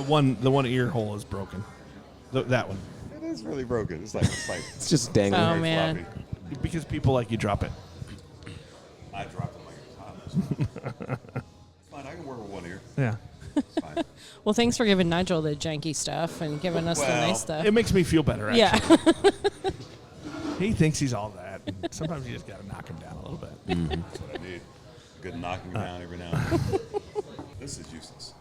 The one ear hole is broken. That one. It is really broken. It's like It's just dangling. Oh, man. floppy. Because people like you drop it. I dropped it like it's hot. It's fine. I can work with one ear. Yeah. It's fine. Well, thanks for giving Nigel the janky stuff and giving us the nice stuff. It makes me feel better, actually. Yeah. He thinks he's all that. Sometimes you just got to knock him down a little bit. That's what I need. A good knocking down every now and then. This is useless.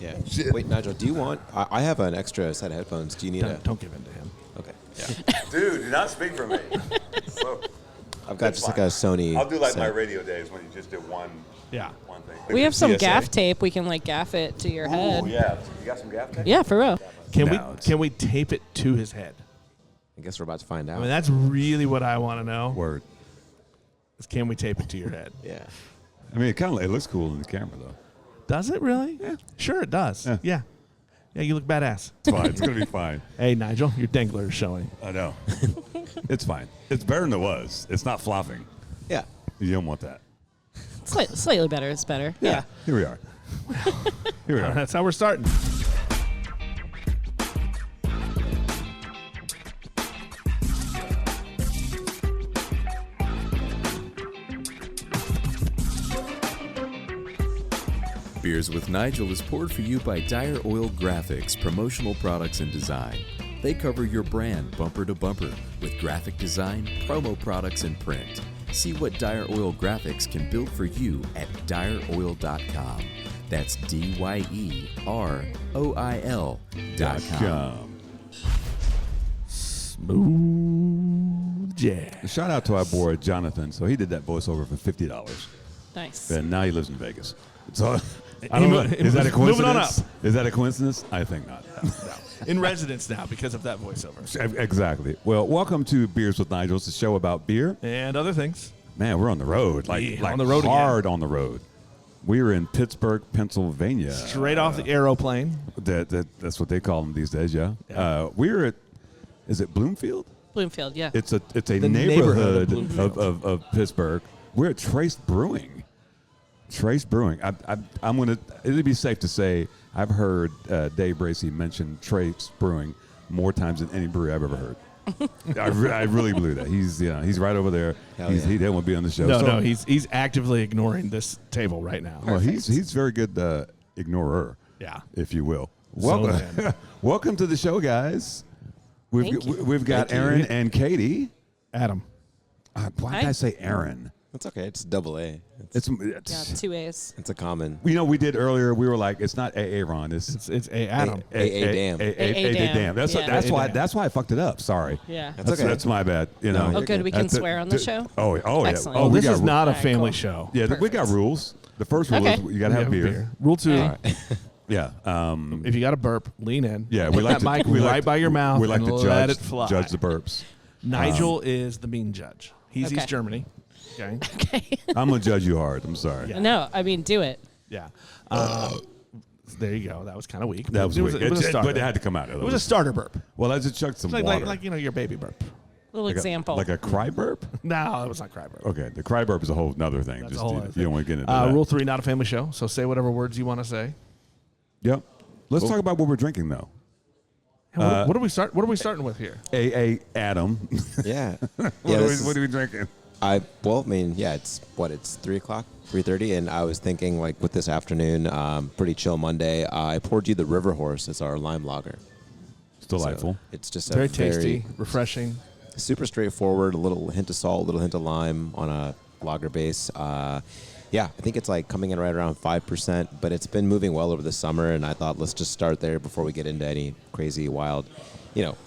Yeah. Shit. Wait, Nigel, do you want? I have an extra set of headphones. Do you need Don't give in to him. Okay. Dude, do not speak for me. So, I've got just like a Sony. I'll do like set. my radio days when you just do one Yeah. thing. We have some CSA. gaff tape. We can like gaff it to your head. Oh yeah. You got some gaff tape? Yeah, for real. Can we tape it to his head? I guess we're about to find out. I mean, that's really what I want to know. Word. Is can we tape it to your head? yeah. I mean, it looks cool in the camera though. Does it really? Yeah. Sure, it does. Yeah. Yeah, you look badass. It's fine. It's gonna be fine. Hey, Nigel, your dangler is showing. I know. It's fine. It's better than it was. It's not flopping. Yeah. You don't want that. Slightly better. It's better. Yeah. Here we are. Here we are. That's how we're starting. Beers with Nigel is poured for you by Dire Oil Graphics, promotional products and design. They cover your brand bumper to bumper with graphic design, promo products, and print. See what Dire Oil Graphics can build for you at direoil.com. That's DYEROIL.com. Smooth jazz. Shout out to our boy Jonathan. So he did that voiceover for $50, Nice. and now he lives in Vegas. So I don't know. Is that a coincidence? Moving on up. Is that a coincidence? I think not. No. In residence now because of that voiceover. Exactly. Well, welcome to Beers with Nigel. It's a show about beer. And other things. Man, we're on the road. Yeah, like on the road hard on the road. We're in Pittsburgh, Pennsylvania. Straight off the aeroplane. That's what they call them these days, yeah. We're at, is it Bloomfield? Bloomfield, yeah. It's a The neighborhood Bloomfield. of Pittsburgh. We're at Trace Brewing. Trace Brewing. It'd be safe to say I've heard Dave Bracey mention Trace Brewing more times than any brewery I've ever heard. I really believe that. He's right over there. He didn't want to be on the show. No, he's actively ignoring this table right now. Well, he's very good ignorer. Yeah. If you will. Welcome, welcome to the show, guys. We've got Aaron and Katie. Adam. Why did I say Aaron? That's okay. It's double A. It's Yeah, 2 A's. It's a common. we did earlier. We were like, it's not Aaron. It's a Adam. Damn. Damn. That's Yeah. that's why I fucked it up. Sorry. Yeah. That's okay. That's my bad. You know. Oh, good. We can swear on the show? Oh yeah. Excellent. Oh, we this got is not a Alright, family cool. show. Yeah, we got rules. The first rule is Okay. you got to have Yeah, beer. Rule 2, All right. Yeah. if you got to burp, lean in. Yeah. Put that mic right by your mouth We like and to let judge it fly. judge the burps. Nigel is the mean judge. He's Okay. East Germany. Okay. Okay. I'm gonna judge you hard. I'm sorry. Yeah. No, I mean, do it. Yeah. There you go. That was kind of weak. That was it weak. Was, it was a starter. But it had to come out. It was a starter burp. Well, I just chugged some It's water. like your baby burp. Little example. Like a cry burp? No, it was not cry burp. Okay, the cry burp is a whole other thing. That's Just a whole you, other you don't want to get into thing. that. Rule 3, not a family show. So say whatever words you want to say. Yep. Let's talk about what we're drinking though. What are we starting with here? Adam. Yeah. What are we drinking? It's 3:30, and I was thinking like with this afternoon, pretty chill Monday. I poured you the River Horse as our lime lager. It's delightful. So it's just Very tasty, refreshing. super straightforward. A little hint of salt, a little hint of lime on a lager base. I think it's like coming in right around 5%, but it's been moving well over the summer, and I thought let's just start there before we get into any crazy, wild,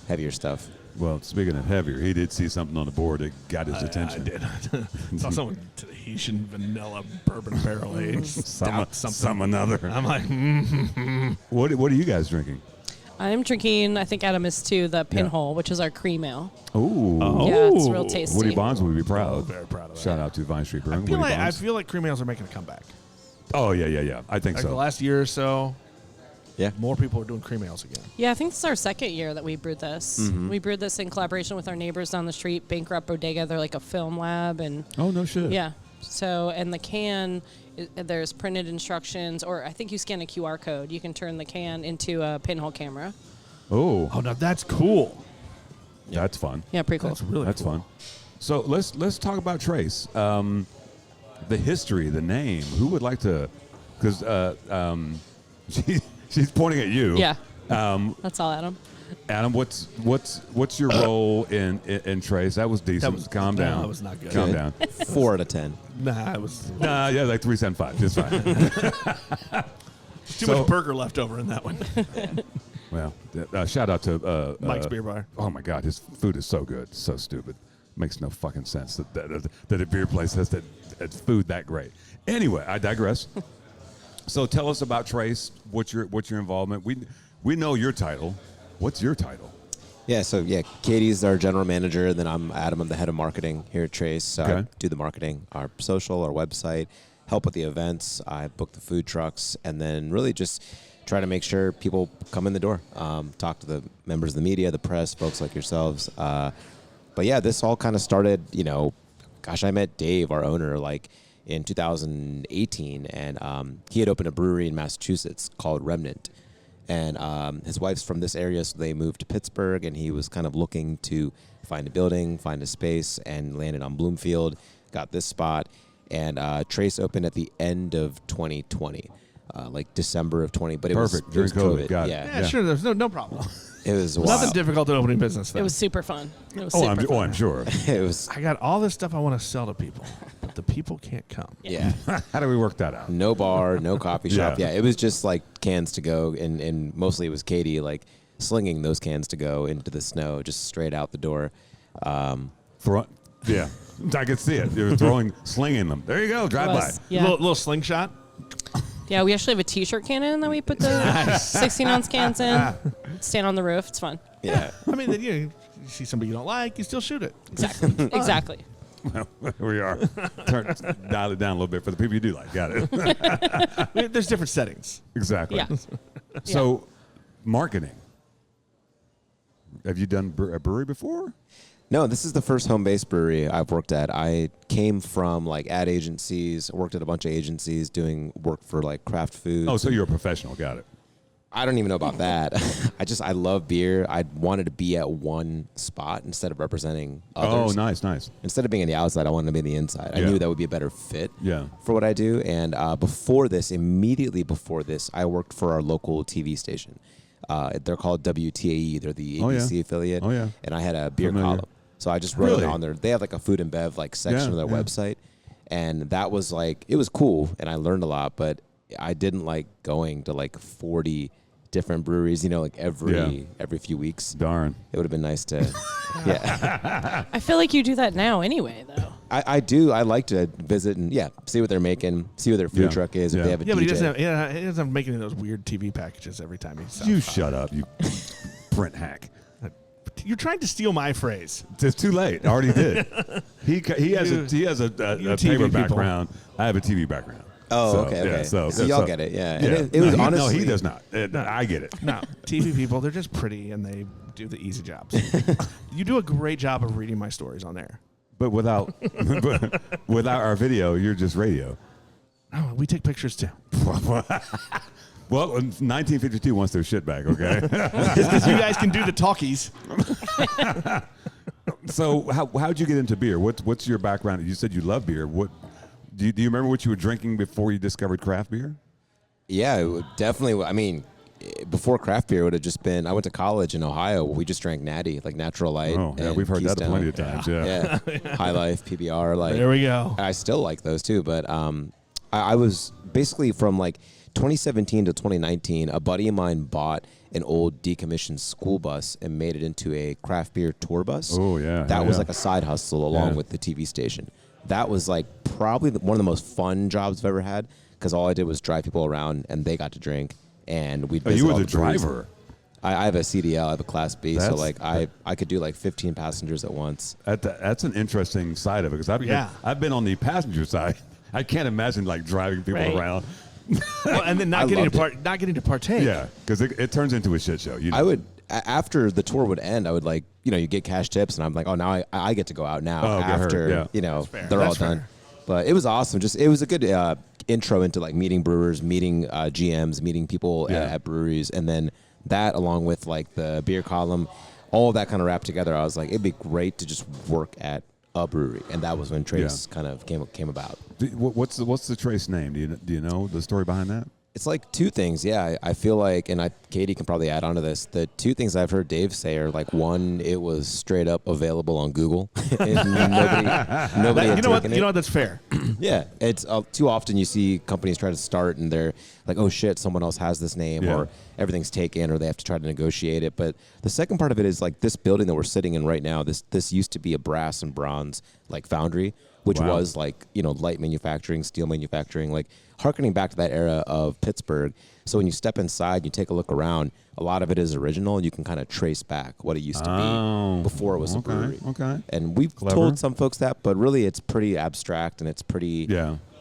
heavier stuff. Well, speaking of heavier, he did see something on the board that got his attention. I did. Saw some Tahitian vanilla bourbon barrel aged stout something. Some another. I'm like, What are you guys drinking? I'm drinking, I think Adam is too, the Pinhole, which is our cream ale. Ooh. Yeah, it's real tasty. Woody Bonds would be proud. very proud of that. Shout out to Vine Street Brewing. I feel like cream ales are making a comeback. Oh, yeah. I think Like the so. last year or so, Yeah. more people are doing cream ales again. Yeah, I think this is our second year that we brewed this. Mm-hmm. We brewed this in collaboration with our neighbors down the street, Bankrupt Bodega. They're like a film lab, and Oh, no shit. yeah, So, and the can, there's printed instructions, or I think you scan a QR code. You can turn the can into a pinhole camera. Oh, Oh, now that's cool. that's fun. Yeah, pretty cool. That's really That's cool. fun. So let's talk about Trace. The history, the name. Who would like to? Because she's pointing at you. Yeah. That's all, Adam. Adam, what's your role in Trace? That was decent. Calm down. That was not good. Calm down. 4 out of 10. Nah, it was Nah, yeah, like 375. Just fine. too So- much burger left over in that one. Well, shout out to Mike's Beer Bar. Oh my God, his food is so good, so stupid. Makes no fucking sense that a beer place has that food that great. Anyway, I digress. So tell us about Trace. What's your involvement? We know your title. What's your title? Yeah, so Katie's our general manager, and then I'm Adam. I'm the head of marketing here at Trace. So I Okay. do the marketing, our social, our website, help with the events. I book the food trucks, and then really just try to make sure people come in the door. Talk to the members of the media, the press, folks like yourselves. But yeah, this all kind of started, I met Dave, our owner, like in 2018, and he had opened a brewery in Massachusetts called Remnant. And his wife's from this area, so they moved to Pittsburgh, and he was kind of looking to find a building, find a space, and landed on Bloomfield, got this spot. And Trace opened at the end of 2020, like December of 20. But it Perfect. was, it was During COVID. COVID. Got it. Yeah. Yeah, sure. There's no problem. It was Nothing wild. difficult in opening business. Then. It was super fun. It was Oh, super fun. I'm sure. It was, I got all this stuff I want to sell to people, but the people can't come. yeah. How do we work that out? No bar, no coffee shop. Yeah. Yeah, it was just like cans to go, and mostly it was Katie like slinging those cans to go into the snow, just straight out the door. Yeah, I could see it. You were slinging them. There you go. Drive by. Was, yeah. Little slingshot. Yeah, we actually have a T-shirt cannon that we put the 16-ounce cans in. Stand on the roof. It's fun. Yeah, I mean, you see somebody you don't like, you still shoot it. Exactly. Exactly. Well, here we are. Dial it down a little bit for the people you do like. Got it. There's different settings. Exactly. Yeah. So, marketing. Have you done a brewery before? no, this is the first home-based brewery I've worked at. I came from like ad agencies, worked at a bunch of agencies doing work for like craft foods. Oh, so you're a professional. Got it. I don't even know about that. I love beer. I wanted to be at one spot instead of representing others. Oh, nice. Instead of being on the outside, I wanted to be on the inside. I Yeah. knew that would be a better fit Yeah. for what I do. And immediately before this, I worked for our local TV station. They're called WTAE. They're the Oh, yeah. ABC affiliate. Oh, yeah. And I had a beer Familiar. column. So I just wrote Really? it on there. They have like a food and bev like section Yeah, of their yeah. website. And that was like, it was cool. And I learned a lot, but I didn't like going to like 40 different breweries, like every few weeks. Darn. It would have been nice to, yeah. I feel like you do that now anyway, though. I do. I like to visit and see what they're making, see what their food Yeah. truck is. If Yeah. they have a Yeah, DJ. but he doesn't have to make any of those weird TV packages every time he sells. You shut up, you print hack. You're trying to steal my phrase. It's too late. I already did. He has a TV paper people. background. I have a TV background. Oh, So, okay. yeah, so y'all get it. Yeah. And Yeah. it was No, honestly. he does not. I get it. No, TV people, they're just pretty and they do the easy jobs. You do a great job of reading my stories on there. But without our video, you're just radio. Oh, we take pictures too. Well, 1952 wants their shit back, okay? Because you guys can do the talkies. So how'd you get into beer? What's your background? You said you love beer. What do you remember what you were drinking before you discovered craft beer? Yeah, it would definitely. I mean, before craft beer, it would have just been. I went to college in Ohio. We just drank Natty, like Natural Light. Oh, yeah, and we've heard that Keystone. plenty of times. Yeah. Yeah, High Life, PBR. Like There we go. I still like those too, but I was basically from like 2017 to 2019. A buddy of mine bought an old decommissioned school bus and made it into a craft beer tour bus. Oh, yeah, that yeah, was yeah. like a side hustle along Yeah. with the TV station. That was like probably one of the most fun jobs I've ever had because all I did was drive people around and they got to drink and we'd. Oh, you visit were all the breweries. driver. I have a CDL. I have a Class B, so That's- like I could do like 15 passengers at once. That's an interesting side of it because I've been on the passenger side. I can't imagine like driving people Right. around. Well, and then I not getting loved to partake. Yeah, because it turns into a shit show. I would after the tour would end, I would like you get cash tips, and I'm like, oh, now I get to go out now Oh, get hurt, after yeah. they're That's all fair. done. But it was awesome. Just it was a good intro into like meeting brewers, meeting GMs, meeting people at breweries, and then that along with like the beer column, all of that kind of wrapped together. I was like, it'd be great to just work at a brewery, and that was when Trace kind of came about. What's the Trace name? Do you know the story behind that? It's like two things. Yeah, I feel like, and Katie can probably add on to this. The two things I've heard Dave say are like, one, it was straight up available on Google. nobody had You know what? taken it. You know what? That's fair. Yeah, it's too often you see companies try to start and they're like, oh shit, someone else has this name, or everything's taken, or they have to try to negotiate it. But the second part of it is like this building that we're sitting in right now. This used to be a brass and bronze like foundry, which was like light manufacturing, steel manufacturing, like harkening back to that era of Pittsburgh. So when you step inside, you take a look around, a lot of it is original, and you can kind of trace back what it used to be before it was a brewery. Okay. And we've told some folks that, but really it's pretty abstract, and it's pretty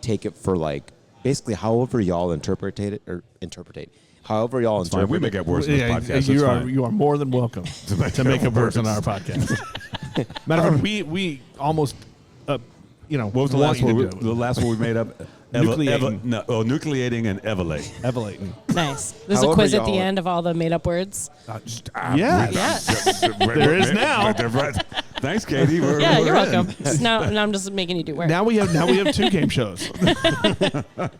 take it for like basically however y'all interpret. However y'all interpret. We make it worse in this podcast. You are more than welcome to make it worse on our podcast. Matter of fact, we almost what was the last one? The last one we made up. Nucleating. Nucleating and evelating. Nice. There's a quiz at the end of all the made up words. Yeah. There is now. Thanks, Katie. You're welcome. Now I'm just making you do work. Now we have two game shows.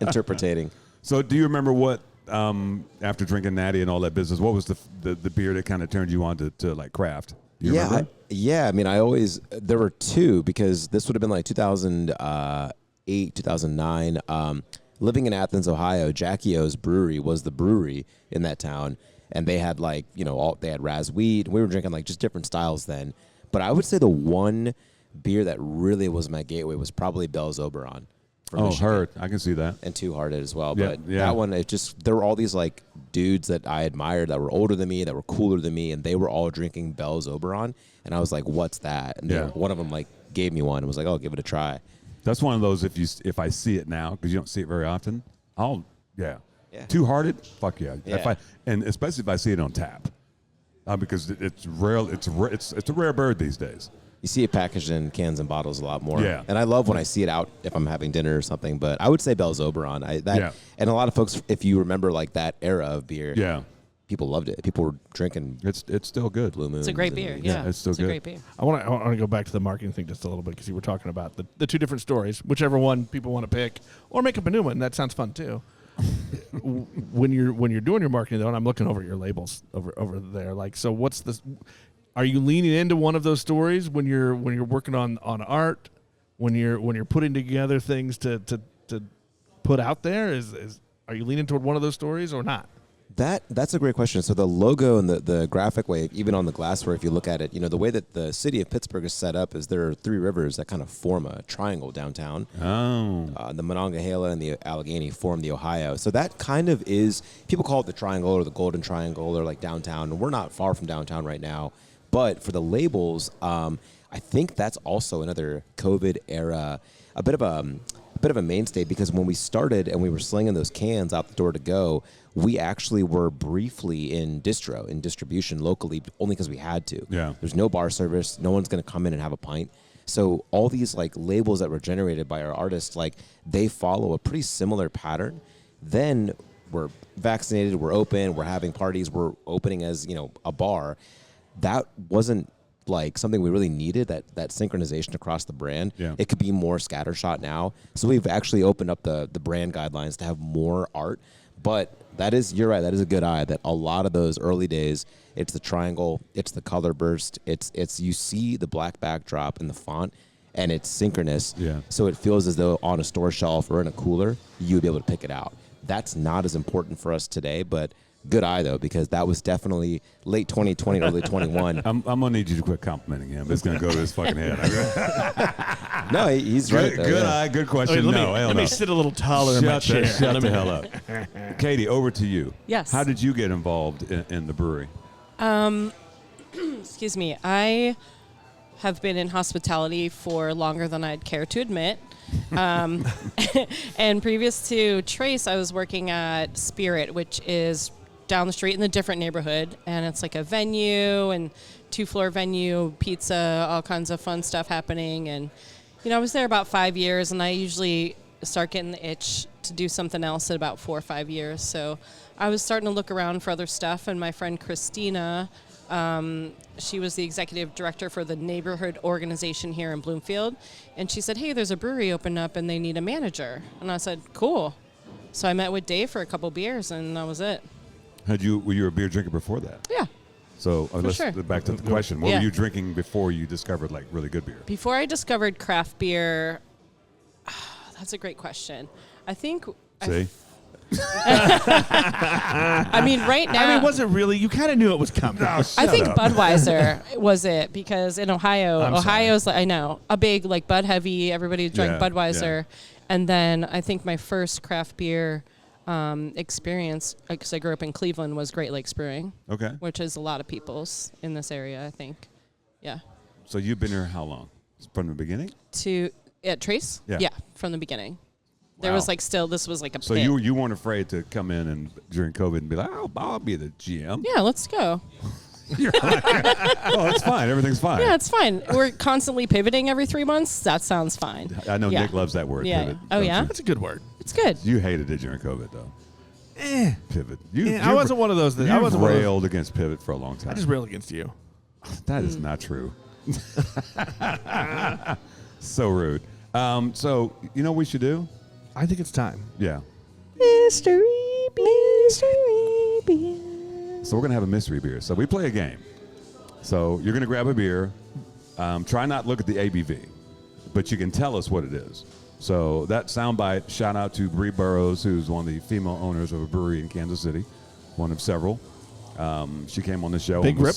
Interpreting. So do you remember what, after drinking Natty and all that business, what was the beer that kind of turned you on to like craft? Do you remember? I mean, there were two, because this would have been like 2008, 2009. Living in Athens, Ohio, Jackie O's brewery was the brewery in that town. And they had like, they had Raz Wheat. We were drinking like just different styles then. But I would say the one beer that really was my gateway was probably Bell's Oberon. Heard. I can see that. And Two Hearted as well. But that one, there were all these like dudes that I admired that were older than me, that were cooler than me, and they were all drinking Bell's Oberon. And I was like, what's that? And one of them like gave me one and was like, oh, give it a try. That's one of those, if I see it now, because you don't see it very often, Two Hearted, fuck yeah. And especially if I see it on tap. Because it's rare. It's a rare bird these days. You see it packaged in cans and bottles a lot more. Yeah. And I love when I see it out if I'm having dinner or something. But I would say Bell's Oberon. And a lot of folks, if you remember like that era of beer, people loved it. People were drinking. It's still good. Blue Moons. It's a great beer. Yeah, it's still good. A great beer. I want to go back to the marketing thing just a little bit, because you were talking about the two different stories, whichever one people want to pick, or make up a new one. That sounds fun too. When you're doing your marketing though, and I'm looking over your labels over there, like, so what's this? Are you leaning into one of those stories when you're working on art, when you're putting together things to put out there? Are you leaning toward one of those stories or not? That's a great question. So the logo and the graphic way, even on the glassware, if you look at it, the way that the city of Pittsburgh is set up is there are three rivers that kind of form a triangle downtown. The Monongahela and the Allegheny form the Ohio. So that kind of is, people call it the triangle or the golden triangle or like downtown. And we're not far from downtown right now. But for the labels, I think that's also another COVID era, a bit of a mainstay, because when we started and we were slinging those cans out the door to go, we actually were briefly in distribution locally, only because we had to. Yeah. There's no bar service. No one's going to come in and have a pint. So all these like labels that were generated by our artists, like they follow a pretty similar pattern. Then we're vaccinated, we're open, we're having parties, we're opening as, a bar. That wasn't like something we really needed, that synchronization across the brand. Yeah. It could be more scattershot now. So we've actually opened up the brand guidelines to have more art. But you're right, that is a good eye, that a lot of those early days, it's the triangle, it's the color burst, it's you see the black backdrop in the font, and it's synchronous. Yeah. So it feels as though on a store shelf or in a cooler, you would be able to pick it out. That's not as important for us today, but good eye, though, because that was definitely late 2020, early 21. I'm going to need you to quit complimenting him. It's going to go to his fucking head. No, he's right. Good eye, good question. Let me sit a little taller in my chair. Shut the hell up. Katie, over to you. Yes. How did you get involved in the brewery? Excuse me. I have been in hospitality for longer than I'd care to admit. And previous to Trace, I was working at Spirit, which is down the street in a different neighborhood, and it's like a venue and 2-floor venue, pizza, all kinds of fun stuff happening. And I was there about 5 years, and I usually start getting the itch to do something else at about 4 or 5 years. So I was starting to look around for other stuff, and my friend Christina, she was the executive director for the neighborhood organization here in Bloomfield, and she said, hey, there's a brewery open up, and they need a manager. And I said, cool. So I met with Dave for a couple beers, and that was it. Were you a beer drinker before that? Yeah. So let's sure. get back to the question. What were you drinking before you discovered like really good beer? Before I discovered craft beer, that's a great question. I think. See? I mean, right now. I mean, was it really? You kind of knew it was coming. I think Budweiser was it, because in Ohio's like, I know, a big like Bud Heavy. Everybody drank Budweiser, and then I think my first craft beer experience, because I grew up in Cleveland, was Great Lakes Brewing. Okay. Which is a lot of people's in this area, I think. Yeah. So you've been here how long? From the beginning? At Trace? Yeah. Yeah, from the beginning. There was this was like a So pit. you weren't afraid to come in and during COVID and be like, I'll be the GM. Yeah, let's go. You're like, oh, it's fine. Everything's fine. Yeah, it's fine. We're constantly pivoting every 3 months. That sounds fine. I know Yeah. Nick loves that word, Yeah. pivot. Oh, don't yeah? you? That's a good word. It's good. You hated it during COVID, though. Pivot. I wasn't one of those. I You wasn't one of those. railed against pivot for a long time. I just railed against you. That is not true. So rude. So, you know what we should do? I think it's time. Yeah. Mystery beer. So we're going to have a mystery beer. So we play a game. So you're going to grab a beer. Try not to look at the ABV, but you can tell us what it is. So that soundbite, shout out to Bree Burrows, who's one of the female owners of a brewery in Kansas City, one of several. She came on the show. Big Rip?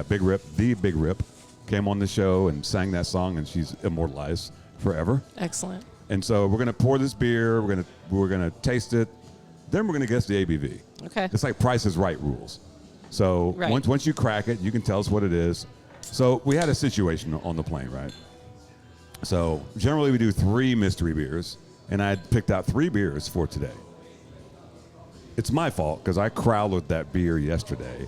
Big Rip, the Big Rip, came on the show and sang that song, and she's immortalized forever. Excellent. And so we're gonna pour this beer. We're gonna taste it. Then we're gonna guess the ABV. Okay. It's like Price is Right rules. So Right. once you crack it, you can tell us what it is. So we had a situation on the plane, right? So generally we do 3 mystery beers, and I picked out 3 beers for today. It's my fault because I crowded that beer yesterday,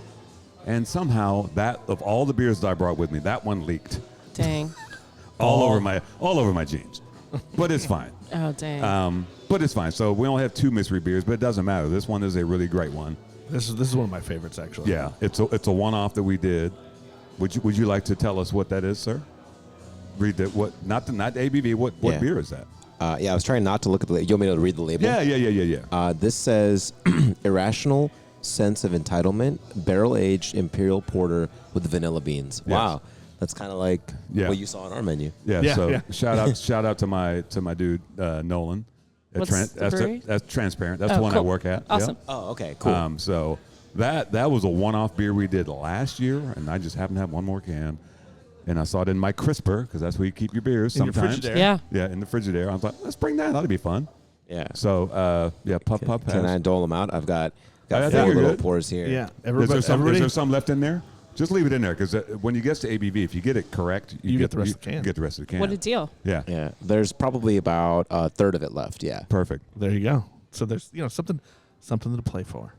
and somehow that of all the beers that I brought with me, that one leaked Dang. all over my jeans. But it's fine. Oh, dang. But it's fine. So we only have 2 mystery beers, but it doesn't matter. This one is a really great one. This is one of my favorites, actually. Yeah, it's a one-off that we did. Would you like to tell us what that is, sir? Read that. What? Not ABV. What Yeah. beer is that? Yeah, I was trying not to look at the. You want me to read the label? Yeah. This says irrational sense of entitlement, barrel-aged imperial porter with vanilla beans. Yes. Wow, that's kind of like Yeah. what you saw on our menu. Yeah, So yeah. shout out to my dude Nolan. What's the brewery? That's Transparent. That's Oh, the one cool. I work at. Awesome. Oh, okay, cool. So that was a one-off beer we did last year, and I just happened to have one more can, and I saw it in my crisper because that's where you keep your beers In your sometimes. Frigidaire. Yeah. Yeah, in the Frigidaire. I was like, let's bring that. That'll be fun. Yeah. So puff. Can I dole them out? I've got I think 4 you're little good. pours here. Yeah. Is there some left in there? Just leave it in there because when you get to ABV, if you get it correct, You get the rest of the can. You get the rest of the can. What a deal. Yeah. Yeah. There's probably about a third of it left. Yeah. Perfect. There you go. So there's something to play for.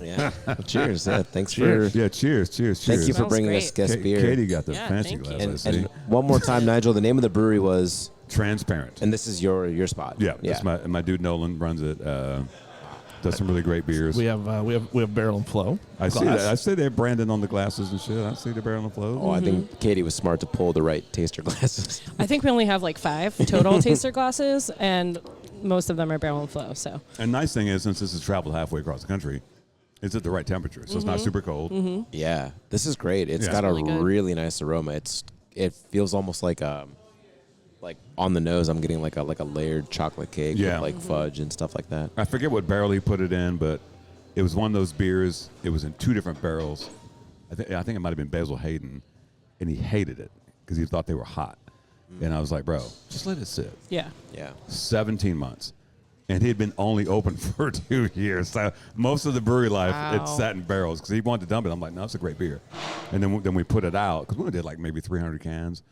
Yeah. Cheers. Yeah. Thanks Cheers. for. Yeah. Cheers. Thank you for Smells bringing great. us guest beer. Katie got the Yeah, fancy thank glass. you. I see. And one more time, Nigel. The name of the brewery was, Transparent. and this is your spot. Yeah. That's my dude Nolan runs it. Does some really great beers. We have Barrel and Flow. I see glass. that. I see they're branded on the glasses and shit. I see the Barrel and Flow. Oh, I think Katie was smart to pull the right taster glasses. I think we only have like 5 total taster glasses, and most of them are barrel and flow. So And nice thing is, since this has traveled halfway across the country, it's at the right temperature, so it's not super cold. Yeah, this is great. It's Yeah. got It's a really good. really nice aroma. It feels almost like on the nose. I'm getting like a layered chocolate cake Yeah. with like fudge and stuff like that. I forget what barrel he put it in, but it was one of those beers. It was in 2 different barrels. I think it might have been Basil Hayden, and he hated it because he thought they were hot. And I was like, bro, just let it sit. yeah. Yeah, 17 months. And he had been only open for 2 years. So most of the brewery life, it Wow. sat in barrels because he wanted to dump it. I'm like, no, it's a great beer. And then we put it out because we only did like maybe 300 cans.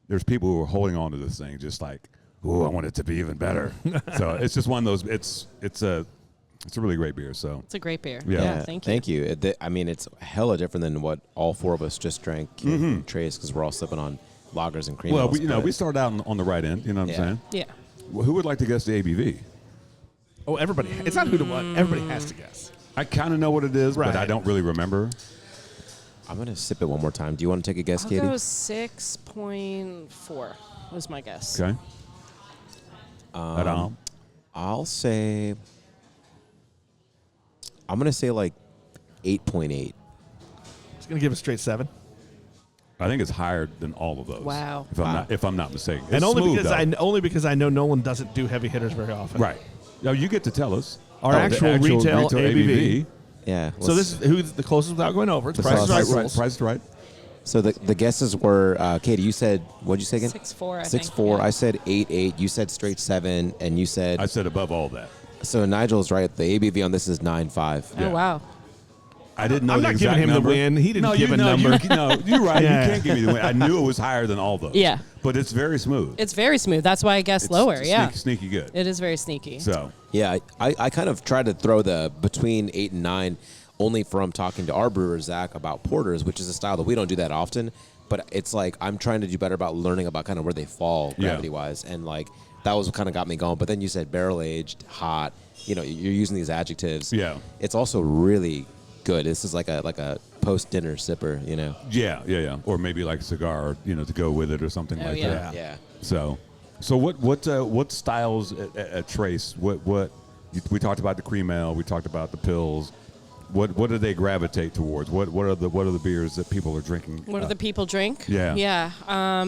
There's people who were holding on to this thing just like, ooh, I want it to be even better. So it's just one of those. It's a really great beer. So It's a great beer. Yeah. Thank you. I mean, it's hella different than what all 4 of us just drank here from Trace because we're all sipping on lagers and cream Well, ales. we started out on the right end. You know what Yeah. I'm saying? Yeah. Well, who would like to guess the ABV? Oh, everybody. It's not who to what. Everybody has to guess. I kind of know what it is, but I Right. don't really remember. I'm going to sip it one more time. Do you want to take a guess, I'll Katie? go 6.4 was my guess. Okay. Aadam. I'll say, I'm going to say like 8.8. It's going to give a straight 7. I think it's higher than all of those. Wow. If I'm not mistaken. And It's only smooth, because though. only because I know Nolan doesn't do heavy hitters very often. Right. Now you get to tell us Our the actual retail ABV. Yeah. So this is who's the closest without going over. It's The Price is sauce. Right Right, rules. Price is Right. So the guesses were, Katie, you said, what'd you say again? 6.4, I think. 6.4. Yeah. I said 8.8. You said straight 7. And you said, I said above all that. so Nigel's right. The ABV on this is 9.5. Yeah. Oh, wow. I didn't know I'm the not exact giving him the number. win. He didn't no, give you, a no, number. No, you're right. Yeah. You can't give me the win. I knew it was higher than all those. Yeah. But it's very smooth. It's very smooth. That's why I guessed It's lower. Yeah. Sneaky good. It is very sneaky. So, Yeah, I kind of tried to throw the between 8 and 9 only from talking to our brewer, Zach, about porters, which is a style that we don't do that often. But it's like I'm trying to do better about learning about kind of where they fall Yeah. gravity-wise. And, like, that was what kind of got me going. But then you said barrel-aged, hot. You know, you're using these adjectives. Yeah. It's also really good. This is like a post-dinner sipper, you know? yeah. Or maybe like a cigar, to go with it or something like yeah. that. Yeah. So what styles at Trace? What we talked about the cream ale, we talked about the pills. What do they gravitate towards? What are the beers that people are drinking? What do the people drink? Yeah. Yeah.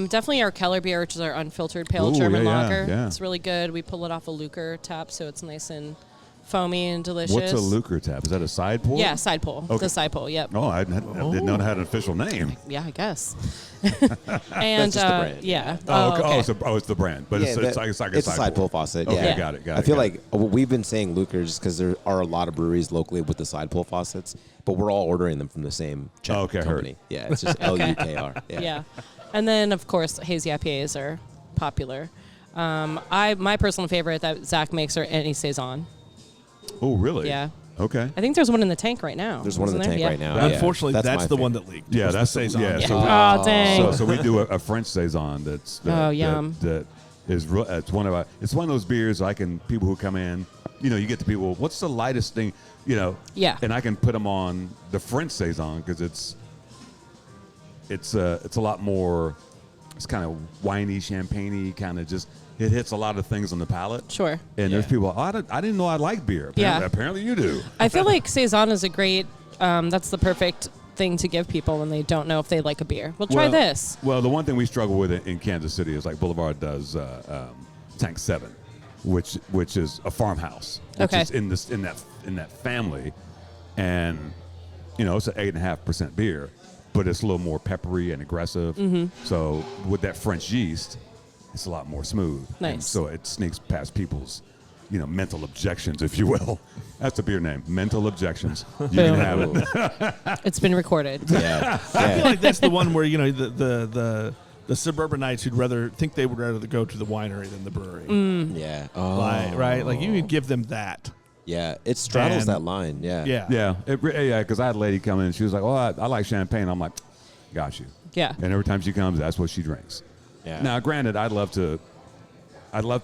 Definitely our Keller beer, which is our unfiltered pale Ooh, German yeah, lager. yeah. It's really good. We pull it off a Luker tap, so it's nice and foamy and delicious. What's a Luker tap? Is that a side pour? Yeah, side pull. Okay. The side pull, yep. Oh, I didn't know it had an official name. Yeah, I guess. And That's just the brand. yeah. Oh, okay. okay. It's the brand, but it's like a it's a side pull faucet. Okay, Yeah. got it. I feel like we've been saying Luker just because there are a lot of breweries locally with the side pull faucets, but we're all ordering them from the same Czech Okay, heard. company. Yeah, it's just LUKR. Yeah. And then, of course, hazy IPAs are popular. My personal favorite that Zach makes are any Saison. Oh, really? Yeah. Okay. I think there's one in the tank right now. There's one in the Isn't tank there? right now. Unfortunately, Yeah, that's my the one favorite. that leaked. Yeah, was that's the Saison. yeah. Yeah. So Oh, dang. So we do a French saison that's Yum. that is it's one of those beers people who come in, you get the people, what's the lightest thing, Yeah. and I can put them on the French saison because it's a lot more, it's kind of winey, champagne-y, kind of just it hits a lot of things on the palate. Sure. And there's people, I didn't know I liked beer. Yeah. Apparently you do. I feel like Saison is a great, that's the perfect thing to give people when they don't know if they like a beer. Well, try this. Well, the one thing we struggle with in Kansas City is like Boulevard does Tank 7, which is a farmhouse, which Okay. is in that family, and it's an 8.5% beer, but it's a little more peppery and aggressive. Mm-hmm. So with that French yeast, it's a lot more smooth. Nice. And so it sneaks past people's mental objections, if you will. That's the beer name, mental objections. You can have it. It's been recorded. Yeah. I feel like that's the one where the suburbanites who'd they would rather go to the winery than the brewery. Yeah. Right? Like you can give them that. Yeah. It straddles And- that line. Yeah. Yeah. Yeah, because I had a lady come in and she was like, "Oh, I like champagne." I'm like, "Got you." Yeah. And every time she comes, that's what she drinks. Yeah. Now, granted, I'd love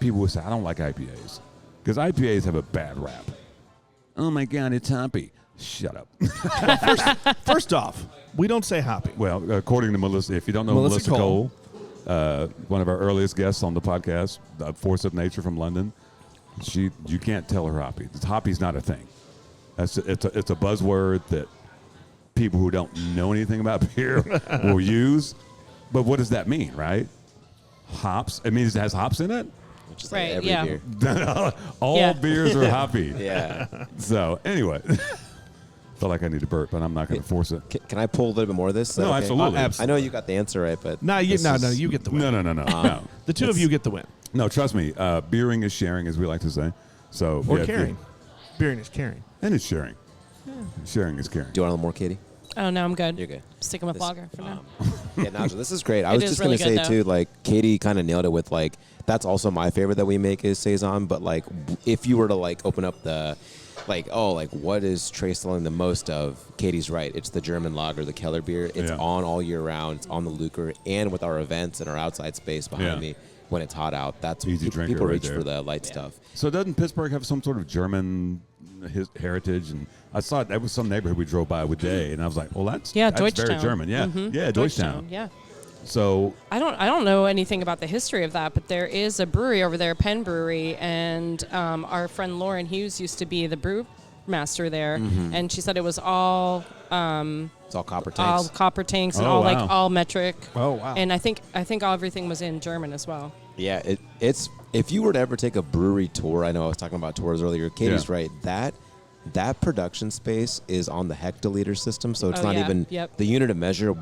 people who say I don't like IPAs because IPAs have a bad rap. Oh my God, it's hoppy. Shut up. First off, we don't say hoppy. Well, according to Melissa, if you don't know Melissa Melissa Cole, one of our earliest guests on the podcast, the Force of Nature from London, you can't tell her hoppy. Hoppy's not a thing. It's a buzzword that people who don't know anything about beer will use. But what does that mean, right? Hops. It means it has hops in it. Just Right, like every yeah. beer. All Yeah. beers are hoppy. Yeah. So anyway, feel like I need to burp, but I'm not going to force it. Can I pull a little bit more of this? Is that No, okay? absolutely. I know you got the answer right, but No, you this is- get the win. No. The two of you get the win. No, trust me. Beering is sharing, as we like to say. So Or yeah, caring. Beering is caring. and it's sharing. Sharing is caring. Do you want a little more, Katie? Oh, no, I'm good. You're good. Sticking with This- lager for now. Yeah, Nigel, this is great. I It was is just really gonna say good, too, though. like Katie kind of nailed it with like that's also my favorite that we make is saison. But like if you were to like open up the like, what is Trace selling the most of? Katie's right. It's the German lager, the Keller beer. It's on all year round. It's on the Luker, and with our events and our outside space behind me when it's hot out. That's Easy drinker people right reach there. for the light stuff. So doesn't Pittsburgh have some sort of German heritage? And I saw that was some neighborhood we drove by with Day, and I was like, well, that's very Deutschtown. German. Yeah, yeah, Deutschtown. Yeah. So I don't know anything about the history of that, but there is a brewery over there, Penn Brewery, and our friend Lauren Hughes used to be the brew master there, and she said it was all It's all copper tanks. all copper tanks and Oh, all wow. like all metric. Oh, wow. And I think everything was in German as well. Yeah, it's if you were to ever take a brewery tour, I know I was talking about tours earlier. Katie's Yeah. right. That production space is on the hectoliter system, so it's Oh, not yeah. even Yep. the unit of measure.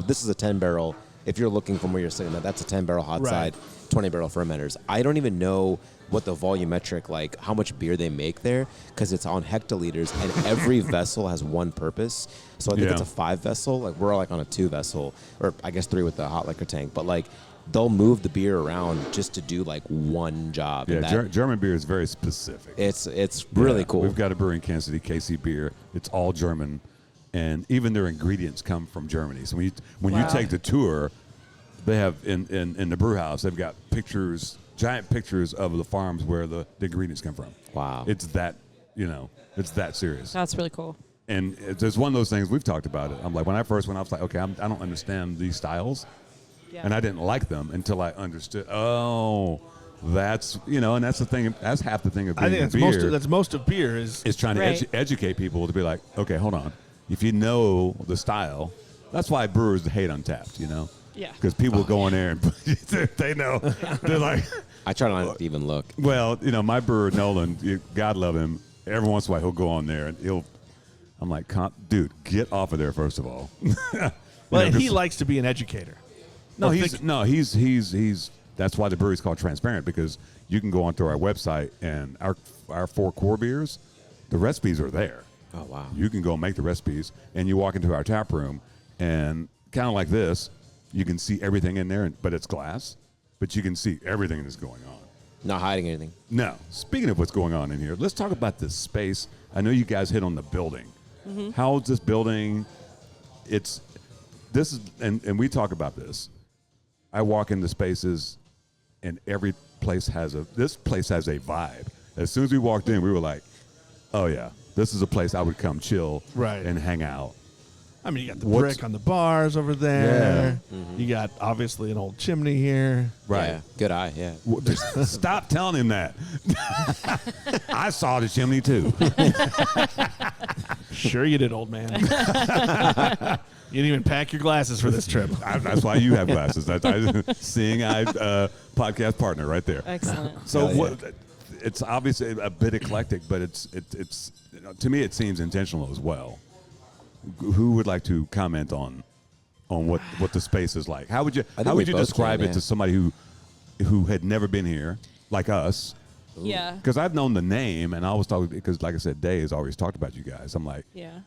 This is a 10 barrel. If you're looking from where you're sitting, that's a 10 barrel hot Right. side, 20 barrel fermenters. I don't even know what the volumetric, like how much beer they make there, because it's on hectoliters and every vessel has one purpose. So I think it's a 5 vessel. Like we're like on a 2 vessel, or I guess 3 with the hot liquor tank. But like they'll move the beer around just to do like one job. yeah, And German beer is very specific. it's really Yeah, cool. We've got a brewery in Kansas City, KC Beer. It's all German, and even their ingredients come from Germany. So when you take the tour, they have in the brew house, they've got pictures, giant pictures of the farms where the ingredients come from. Wow. It's that, it's that serious. That's really cool. And it's one of those things, we've talked about it. I'm like, when I first went, I was like, okay, I don't understand these styles. Yeah. And I didn't like them until I understood, that's, and that's the thing, that's half the thing of being I think a beer. that's most of beer is Trying to Right. educate people to be like, okay, hold on. If you know the style, that's why brewers hate Untapped, Yeah. Because people go in there and they know. They're like, I try not to even look. well, my brewer, Nolan, God love him, every once in a while he'll go on there and I'm like, dude, get off of there, first of all. well, he likes to be an educator. He's that's why the brewery's called Transparent, because you can go onto our website and our 4 core beers, the recipes are there. Oh wow. You can go make the recipes, and you walk into our tap room, and kind of like this, you can see everything in there, but it's glass, but you can see everything that's going on. Not hiding anything. Now, speaking of what's going on in here, let's talk about this space. I know you guys hit on the building. How is this building? And we talk about this. I walk into spaces, and this place has a vibe. As soon as we walked in, we were like, oh yeah, this is a place I would come chill and hang out. I mean, you got the brick on the bars over there. You got obviously an old chimney here. Right. Yeah. Good eye. Yeah. Stop telling him that. I saw the chimney too. Sure you did, old man. You didn't even pack your glasses for this trip. That's why you have glasses. That's seeing eye podcast partner right there. Excellent. So it's obviously a bit eclectic, but it's to me it seems intentional as well. Who would like to comment on what the space is like? How would you describe it to somebody who had never been here, like us? Yeah. Because I've known the name, and I always thought, because like I said, Day has always talked about you guys. I'm like, Yeah.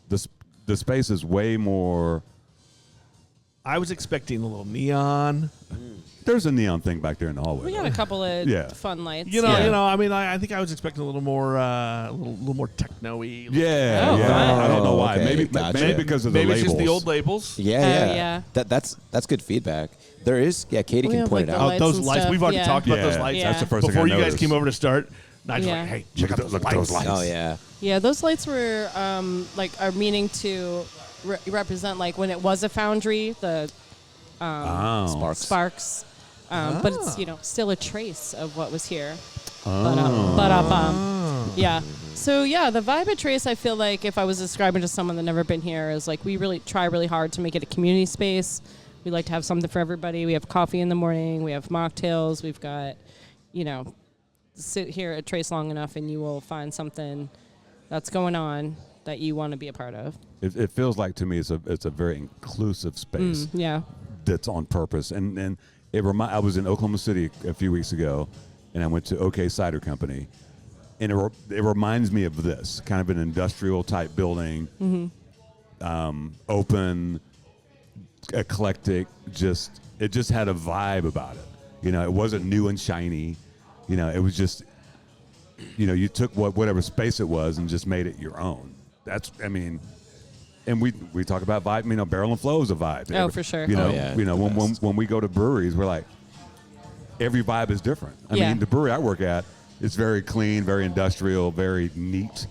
the space is way more. I was expecting a little neon. There's a neon thing back there in the hallway. We got a couple of fun lights. I mean, I think I was expecting a little more, a little more techno-y. Yeah, Oh, yeah. fun. I don't know why. Okay, Maybe gotcha. because of the Maybe labels. it's just the old labels. Yeah. yeah. That's good feedback. There is. Yeah. Katie We can have, point like, it the out. lights Those and lights. stuff, We've already yeah. talked about those Yeah. lights. Yeah. That's the first Before thing I you guys noticed. came over to start, Nigel's Yeah. like, "Hey, check out those look at lights." those lights. Oh yeah. Yeah, those lights were are meaning to represent like when it was a foundry, the Oh. Sparks. but it's still a trace of what was here. Yeah. So yeah, the vibe at Trace, I feel like if I was describing to someone that never been here, is like we really try really hard to make it a community space. We like to have something for everybody. We have coffee in the morning. We have mocktails. We've got, sit here at Trace long enough and you will find something that's going on that you want to be a part of. It feels like to me it's a very inclusive space Yeah. that's on purpose. And I was in Oklahoma City a few weeks ago, and I went to OK Cider Company, and it reminds me of this kind of an industrial type building, open, eclectic. It just had a vibe about it. It wasn't new and shiny. It was just you took whatever space it was and just made it your own. And we talk about vibe. Barrel and flow is a vibe. Oh, for sure. When we go to breweries, we're like, every vibe is different. I mean, the brewery I work at is very clean, very industrial, very neat.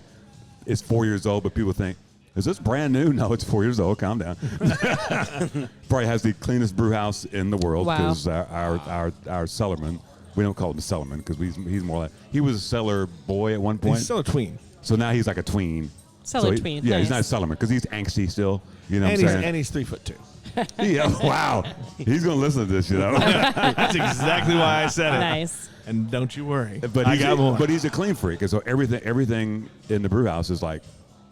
It's 4 years old, but people think, is this brand new? No, it's 4 years old. Calm down. Probably has the cleanest brew house in the world because our cellarman, we don't call him a cellarman because he's more like, he was a cellar boy at one point. He's still a tween. So now he's like a tween. Cellar tween. Yeah, nice. He's not a cellarman because he's angsty still. You know what I'm saying? And he's 3'2". Yeah, wow. He's going to listen to this, That's exactly why I said it. Nice. And don't you worry. But he's a clean freak, and so everything in the brew house is like.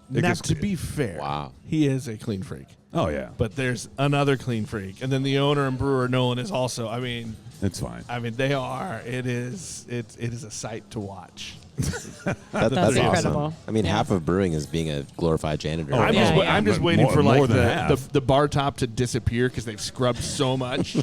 Now, to be fair, he is a clean freak. Oh yeah. But there's another clean freak, and then the owner and brewer Nolan is also. I mean, it's fine. I mean, they are. It is a sight to watch. That's incredible. awesome. I mean, half of brewing is being a glorified janitor. I'm just waiting for more like than half. the bar top to disappear because they've scrubbed so much.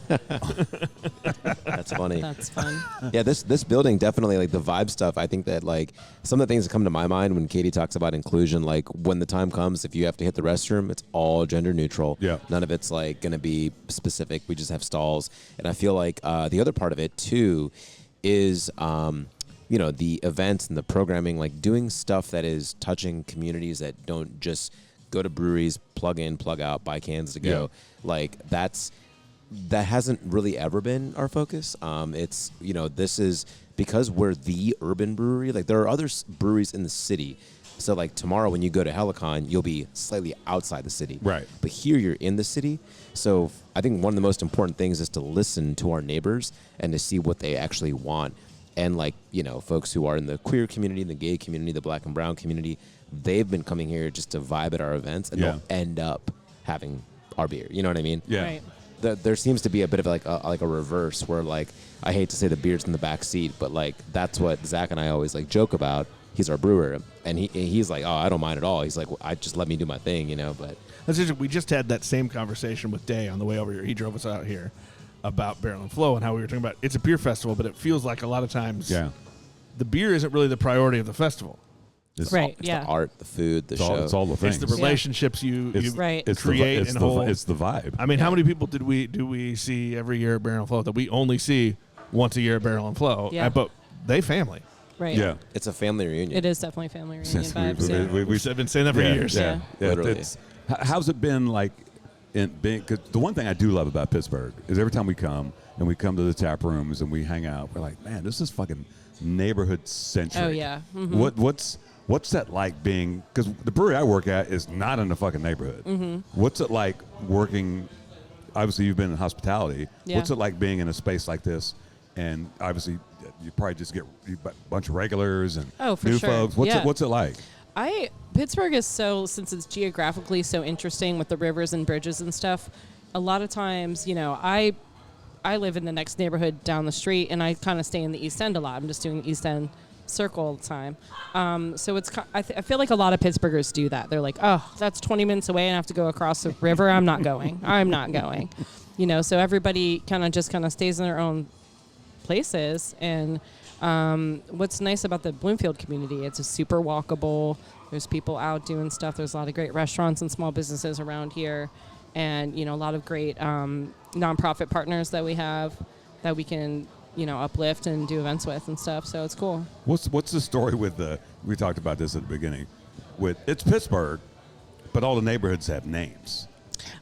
That's funny. That's fun. Yeah, this building definitely, like the vibe stuff. I think that like some of the things that come to my mind when Katie talks about inclusion, like when the time comes, if you have to hit the restroom, it's all gender neutral. Yeah. None of it's like going to be specific. We just have stalls. And I feel like the other part of it too is the events and the programming, like doing stuff that is touching communities that don't just go to breweries, plug in, plug out, buy cans to go. Yeah. Like that hasn't really ever been our focus. It's, this is because we're the urban brewery. Like there are other breweries in the city. So like tomorrow when you go to Helicon, you'll be slightly outside the city. Right. But here you're in the city. So I think one of the most important things is to listen to our neighbors and to see what they actually want. And like, folks who are in the queer community, the gay community, the black and brown community, they've been coming here just to vibe at our events, and they'll end up having our beer. You know what I mean? Yeah. Right. There seems to be a bit of like a reverse where like, I hate to say the beer's in the back seat, but like that's what Zach and I always like joke about. He's our brewer, and he's like, oh, I don't mind at all. He's like, I just let me do my thing, But That's interesting. We just had that same conversation with Day on the way over here. He drove us out here about Barrel and Flow and how we were talking about it's a beer festival, but it feels like a lot of times the beer isn't really the priority of the festival. It's the art, the food, the show. It's all the things. It's the relationships you create and hold. It's the vibe. I mean, how many people do we see every year at Barrel and Flow that we only see once a year at Barrel and Flow? Yeah. But they family. Right. Yeah. It's a family reunion. It is definitely family reunion vibes. We've been saying that for years. Yeah. Literally. How's it been like? Because the one thing I do love about Pittsburgh is every time we come to the tap rooms and we hang out, we're like, man, this is fucking neighborhood centric. Oh yeah. Mm-hmm. What's that like being? Because the brewery I work at is not in the fucking neighborhood. Mm-hmm. What's it like working? Obviously, you've been in hospitality. Yeah. What's it like being in a space like this? And obviously, you probably just get a bunch of regulars and for new sure. folks. What's it like? Pittsburgh is since it's geographically so interesting with the rivers and bridges and stuff, a lot of times, I live in the next neighborhood down the street and I kind of stay in the East End a lot. I'm just doing East End circle all the time. So it's, I feel like a lot of Pittsburghers do that. They're like, oh, that's 20 minutes away and I have to go across the river. I'm not going. So everybody kind of stays in their own places. And what's nice about the Bloomfield community, it's a super walkable. There's people out doing stuff. There's a lot of great restaurants and small businesses around here, and a lot of great nonprofit partners that we have that we can uplift and do events with and stuff. So it's cool. What's the story with we talked about this at the beginning, it's Pittsburgh, but all the neighborhoods have names.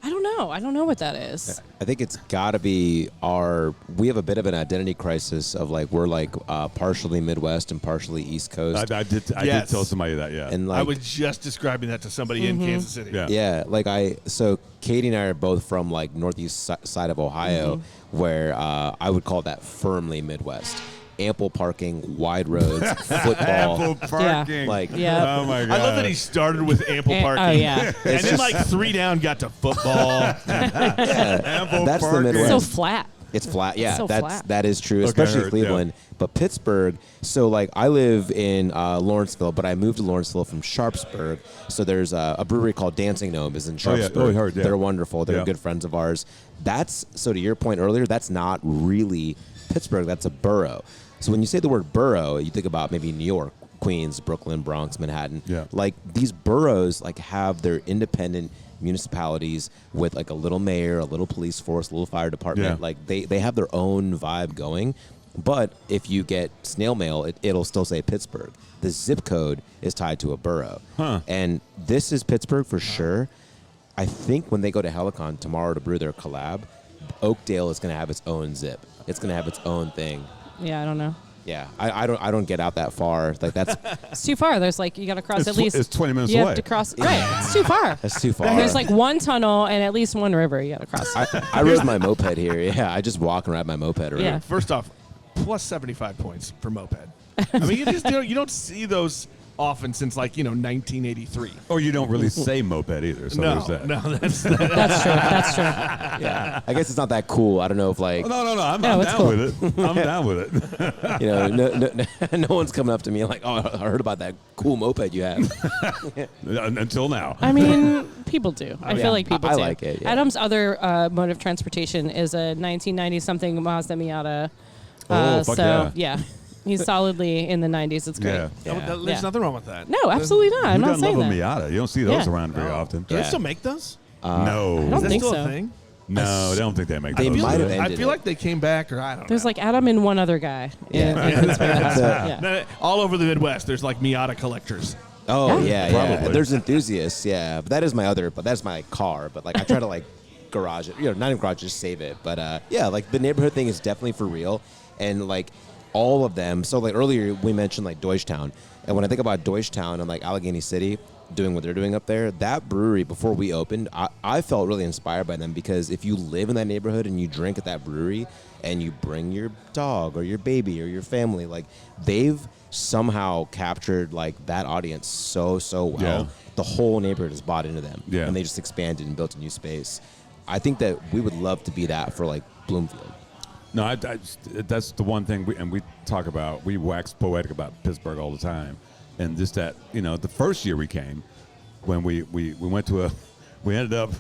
I don't know what that is. I think it's got to be we have a bit of an identity crisis of like, we're like partially Midwest and partially East Coast. I did tell somebody that, yeah. And like, I was just describing that to somebody in Kansas City. Yeah. Yeah, like so Katie and I are both from like northeast side of Ohio, where I would call that firmly Midwest. Ample parking, wide roads, football. Ample parking. Yeah. Oh my God. I love that he started with ample parking. Oh yeah. And then like 3 down got to football. Ample That's the parking. Midwest. So flat. It's flat, yeah. so flat. That is true, Okay, especially I heard, Cleveland. But Pittsburgh, so like I live in Lawrenceville, but I moved to Lawrenceville from Sharpsburg. So there's a brewery called Dancing Gnome is in Sharpsburg. Oh, I heard, yeah. They're wonderful. They're Yeah. good friends of ours. So to your point earlier, that's not really Pittsburgh. That's a borough. So when you say the word borough, you think about maybe New York, Queens, Brooklyn, Bronx, Manhattan. Yeah. Like these boroughs like have their independent municipalities with like a little mayor, a little police force, a little fire department. Yeah. Like they have their own vibe going. But if you get snail mail, it'll still say Pittsburgh. The zip code is tied to a borough. Huh. And this is Pittsburgh for sure. I think when they go to Helicon tomorrow to brew their collab, Oakdale is going to have its own zip. It's going to have its own thing. Yeah, I don't know. Yeah, I don't get out that far. Like that's It's too far. There's like you got to cross It's at least. it's 20 minutes you away. have to cross. Right, it's too far. that's too far. There's like one tunnel and at least one river you got to cross. I rode my moped here. Yeah, I just walk and ride my moped around. Yeah. First off, plus 75 points for moped. I mean, you don't see those often since like 1983. Or you don't really say moped either. So there's that. no, that's That's true. That's true. Yeah. I guess it's not that cool. I don't know if like No. I'm No, it's down cool. with it. I'm down with it. no one's coming up to me like, oh, I heard about that cool moped you have. Until now. I mean, people do. I Yeah, feel like people I do. like it, yeah. Adam's other mode of transportation is a 1990 something Mazda Miata. Oh, fuck so yeah. he's solidly in the 90s. It's great. Yeah. Yeah. There's nothing wrong with that. No, absolutely not. I'm Who not doesn't saying love a that. Miata? You don't see those Yeah. around very often. Do they Yeah. still make those? No. I don't Is that think still so. a thing? No, they don't think they make They those. might have do they? I ended feel it. like they came back, or I don't There's know. like Adam and one other guy. Yeah. In Pittsburgh. Yeah. No, all over the Midwest, there's like Miata collectors. Oh Yeah. yeah. Probably. There's enthusiasts, yeah. But that's my car. But like I try to like garage it, not even garage, just save it. But yeah, like the neighborhood thing is definitely for real, and like all of them. So like earlier we mentioned like Deutschtown, and when I think about Deutschtown and like Allegheny City doing what they're doing up there, that brewery before we opened, I felt really inspired by them, because if you live in that neighborhood and you drink at that brewery and you bring your dog or your baby or your family, like they've somehow captured like that audience so well. Yeah. The whole neighborhood has bought into them. Yeah. And they just expanded and built a new space. I think that we would love to be that for like Bloomfield. No, that's the one thing, we talk about, we wax poetic about Pittsburgh all the time. And just that, the first year we came, when we went to we ended up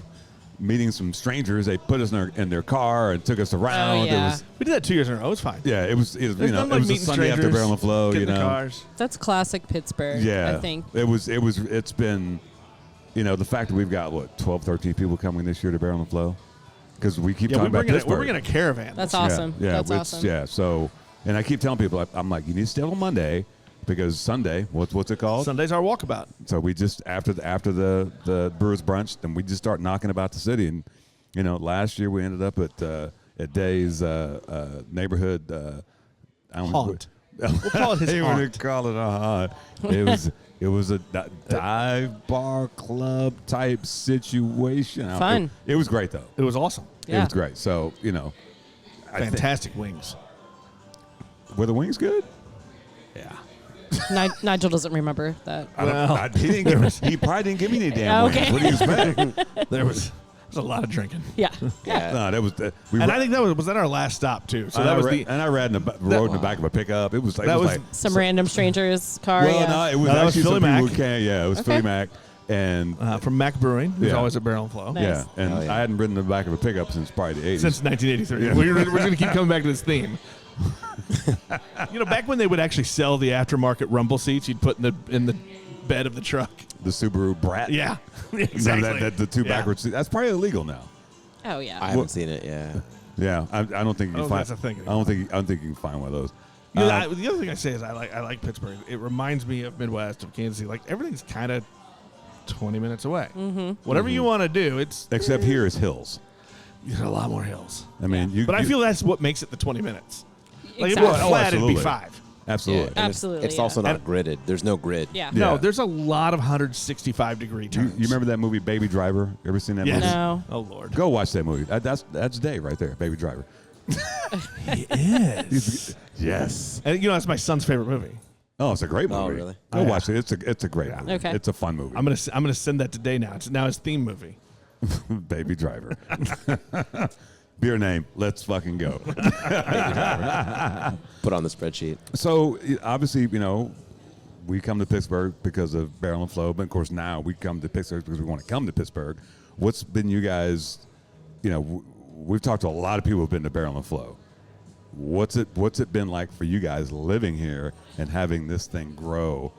meeting some strangers. They put us in their car and took us around. Oh, yeah. It was, We did that 2 years in a row. It was fine. yeah, it was There's it nothing like was a meeting Sunday after strangers, Barrel and Flow, get in the cars. That's classic Pittsburgh, Yeah. I think. It's been, the fact that we've got, 12, 13 people coming this year to Barrel and Flow. Because we keep Yeah, talking about Pittsburgh. we're bringing a caravan. That's awesome. Yeah, That's it's- awesome. Yeah, so, and I keep telling people, I'm like, you need to stay on Monday, because Sunday, what's it called? Sunday's our walkabout. So we just, after the Brewers Brunch, then we just start knocking about the city. And, last year we ended up at Day's neighborhood Haunt. We'll call it his They haunt. would call it a haunt. It was a dive bar club type situation. Fun. It was great though. It was awesome. It Yeah. was great. So I think, Fantastic wings. were the wings good? Yeah. Nigel doesn't remember that. He probably didn't give me any damn Okay. wings. What do you expect? There was a lot of drinking. Yeah. Yeah. No, that was And I think that was that our last stop too. So and that was I rode in the back of a pickup. It was like That was- like Some random stranger's car. well, yeah. no, it was No, that was actually Philly some people Mac. who came. Yeah, it was Okay. Philly Mac, and from Mac Brewing, who's Yeah. always at Barrel and Flow. Nice. yeah, and Oh, yeah. I hadn't ridden in the back of a pickup since probably the 80s. Since 1983. We're going to keep coming back to this theme. Back when they would actually sell the aftermarket rumble seats, you'd put in the bed of the truck. the Subaru Brat. Yeah, Remember exactly. the two Yeah. backwards seats. That's probably illegal now. Oh, yeah. I haven't seen it, yeah. Yeah, I don't think you I can don't find. think that's a thing I don't think you can find one of those. The other thing I say is I like Pittsburgh. It reminds me of Midwest, of Kansas City. Like everything's kind of 20 minutes away. Mm-hmm. Whatever you want to do, it's Except here is hills. there's a lot more hills. I mean, But I feel that's what makes it the 20 minutes. Like if it Exactly. was flat, it'd be absolutely. 5. absolutely. And Absolutely, It's yeah. also not And- gridded. There's no grid. Yeah. Yeah. No, there's a lot of 165-degree You turns. remember that movie Baby Driver? You ever seen that Yes. movie? No. Oh, Lord. Go watch that movie. That's Dave right there, Baby Driver. He is. Yes. And that's my son's favorite movie. Oh, it's a great movie. Oh, really? Go Oh, yeah. watch it. It's a great movie. Okay. It's a fun movie. I'm gonna send that today now. It's now his theme movie. Baby Driver. Beer name. Let's fucking go. Put on the spreadsheet. So obviously, we come to Pittsburgh because of Barrel and Flow, but of course now we come to Pittsburgh because we want to come to Pittsburgh. What's been you guys? We've talked to a lot of people who've been to Barrel and Flow. what's it been like for you guys living here and having this thing grow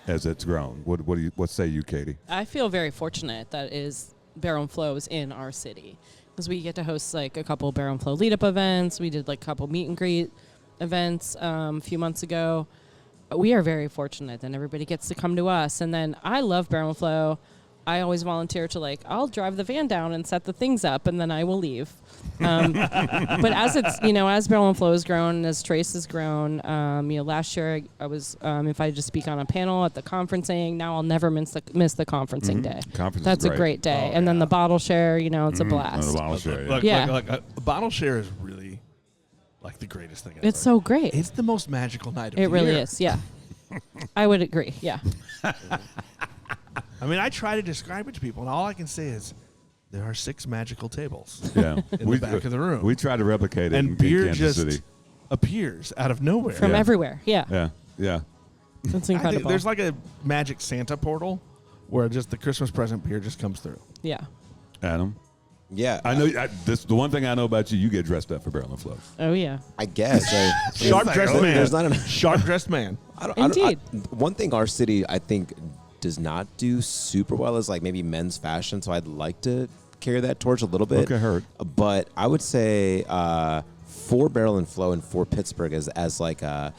as it's grown? What say you, Katie? I feel very fortunate that Barrel and Flow is in our city, because we get to host like a couple Barrel and Flow lead-up events. We did like a couple meet and greet events a few months ago. We are very fortunate that everybody gets to come to us. And then I love Barrel and Flow. I always volunteer to I'll drive the van down and set the things up, and then I will leave. But as as Barrel and Flow has grown, and as Trace has grown, last year I was invited to speak on a panel at the conferencing. Now I'll never miss the conferencing day. Conference That's is a great day. Oh, and then yeah. the bottle share, it's a blast. The bottle share, yeah. Yeah. A bottle share is really like the greatest thing ever. It's so great. It's the most magical night of the It really year. is, yeah. I would agree, yeah. I mean, I try to describe it to people, and all I can say is there are 6 magical tables Yeah. in the back of the room. We try to replicate it and in beer Kansas just City. appears out of nowhere. From Yeah. everywhere, yeah. Yeah, yeah. That's I think incredible. there's like a magic Santa portal where just the Christmas present beer just comes through. Yeah. Adam, Yeah, I know this. The one thing I know about you, you get dressed up for Barrel and Flow. Oh, yeah. I guess. Sharp dressed man. There's not enough. Sharp dressed man. Indeed. One thing our city, I think, does not do super well is like maybe men's fashion. So I'd like to carry that torch a little bit. Okay, heard. But I would say for Barrel and Flow and for Pittsburgh as like a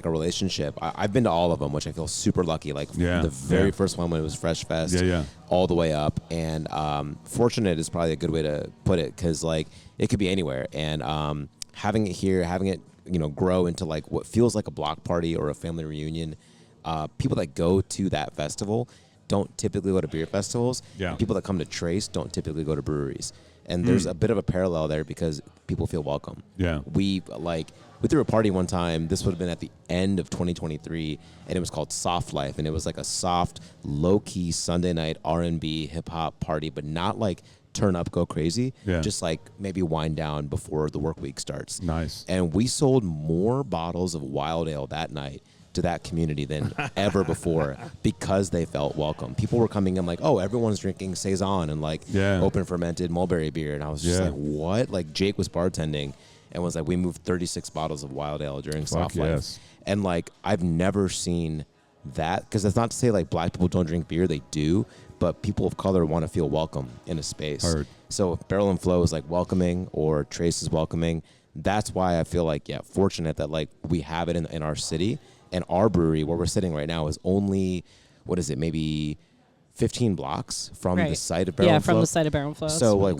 relationship. I've been to all of them, which I feel super lucky. Like the very first one when it was Fresh Fest, all the way up. And fortunate is probably a good way to put it, because like it could be anywhere. And having it here, having it grow into like what feels like a block party or a family reunion. People that go to that festival don't typically go to beer festivals. Yeah. And people that come to Trace don't typically go to breweries. And there's a bit of a parallel there because people feel welcome. Yeah. We threw a party one time. This would have been at the end of 2023, and it was called Soft Life, and it was like a soft, low-key Sunday night R&B hip-hop party, but not like turn up, go crazy. Yeah. Just like maybe wind down before the work week starts. Nice. And we sold more bottles of Wild Ale that night to that community than ever before, because they felt welcome. People were coming in like, oh, everyone's drinking Saison and like open fermented mulberry beer. And I was just like, what? Like Jake was bartending and was like, we moved 36 bottles of Wild Ale during Soft Life. Yes. And like, I've never seen that, because that's not to say like black people don't drink beer, they do, but people of color want to feel welcome in a space. Heard. So if Barrel and Flow is like welcoming, or Trace is welcoming, that's why I feel like, fortunate that like we have it in our city. And our brewery, where we're sitting right now, is only, maybe 15 blocks from the site of Barrel and Flow. Yeah, from the site of Barrel and Flow. So like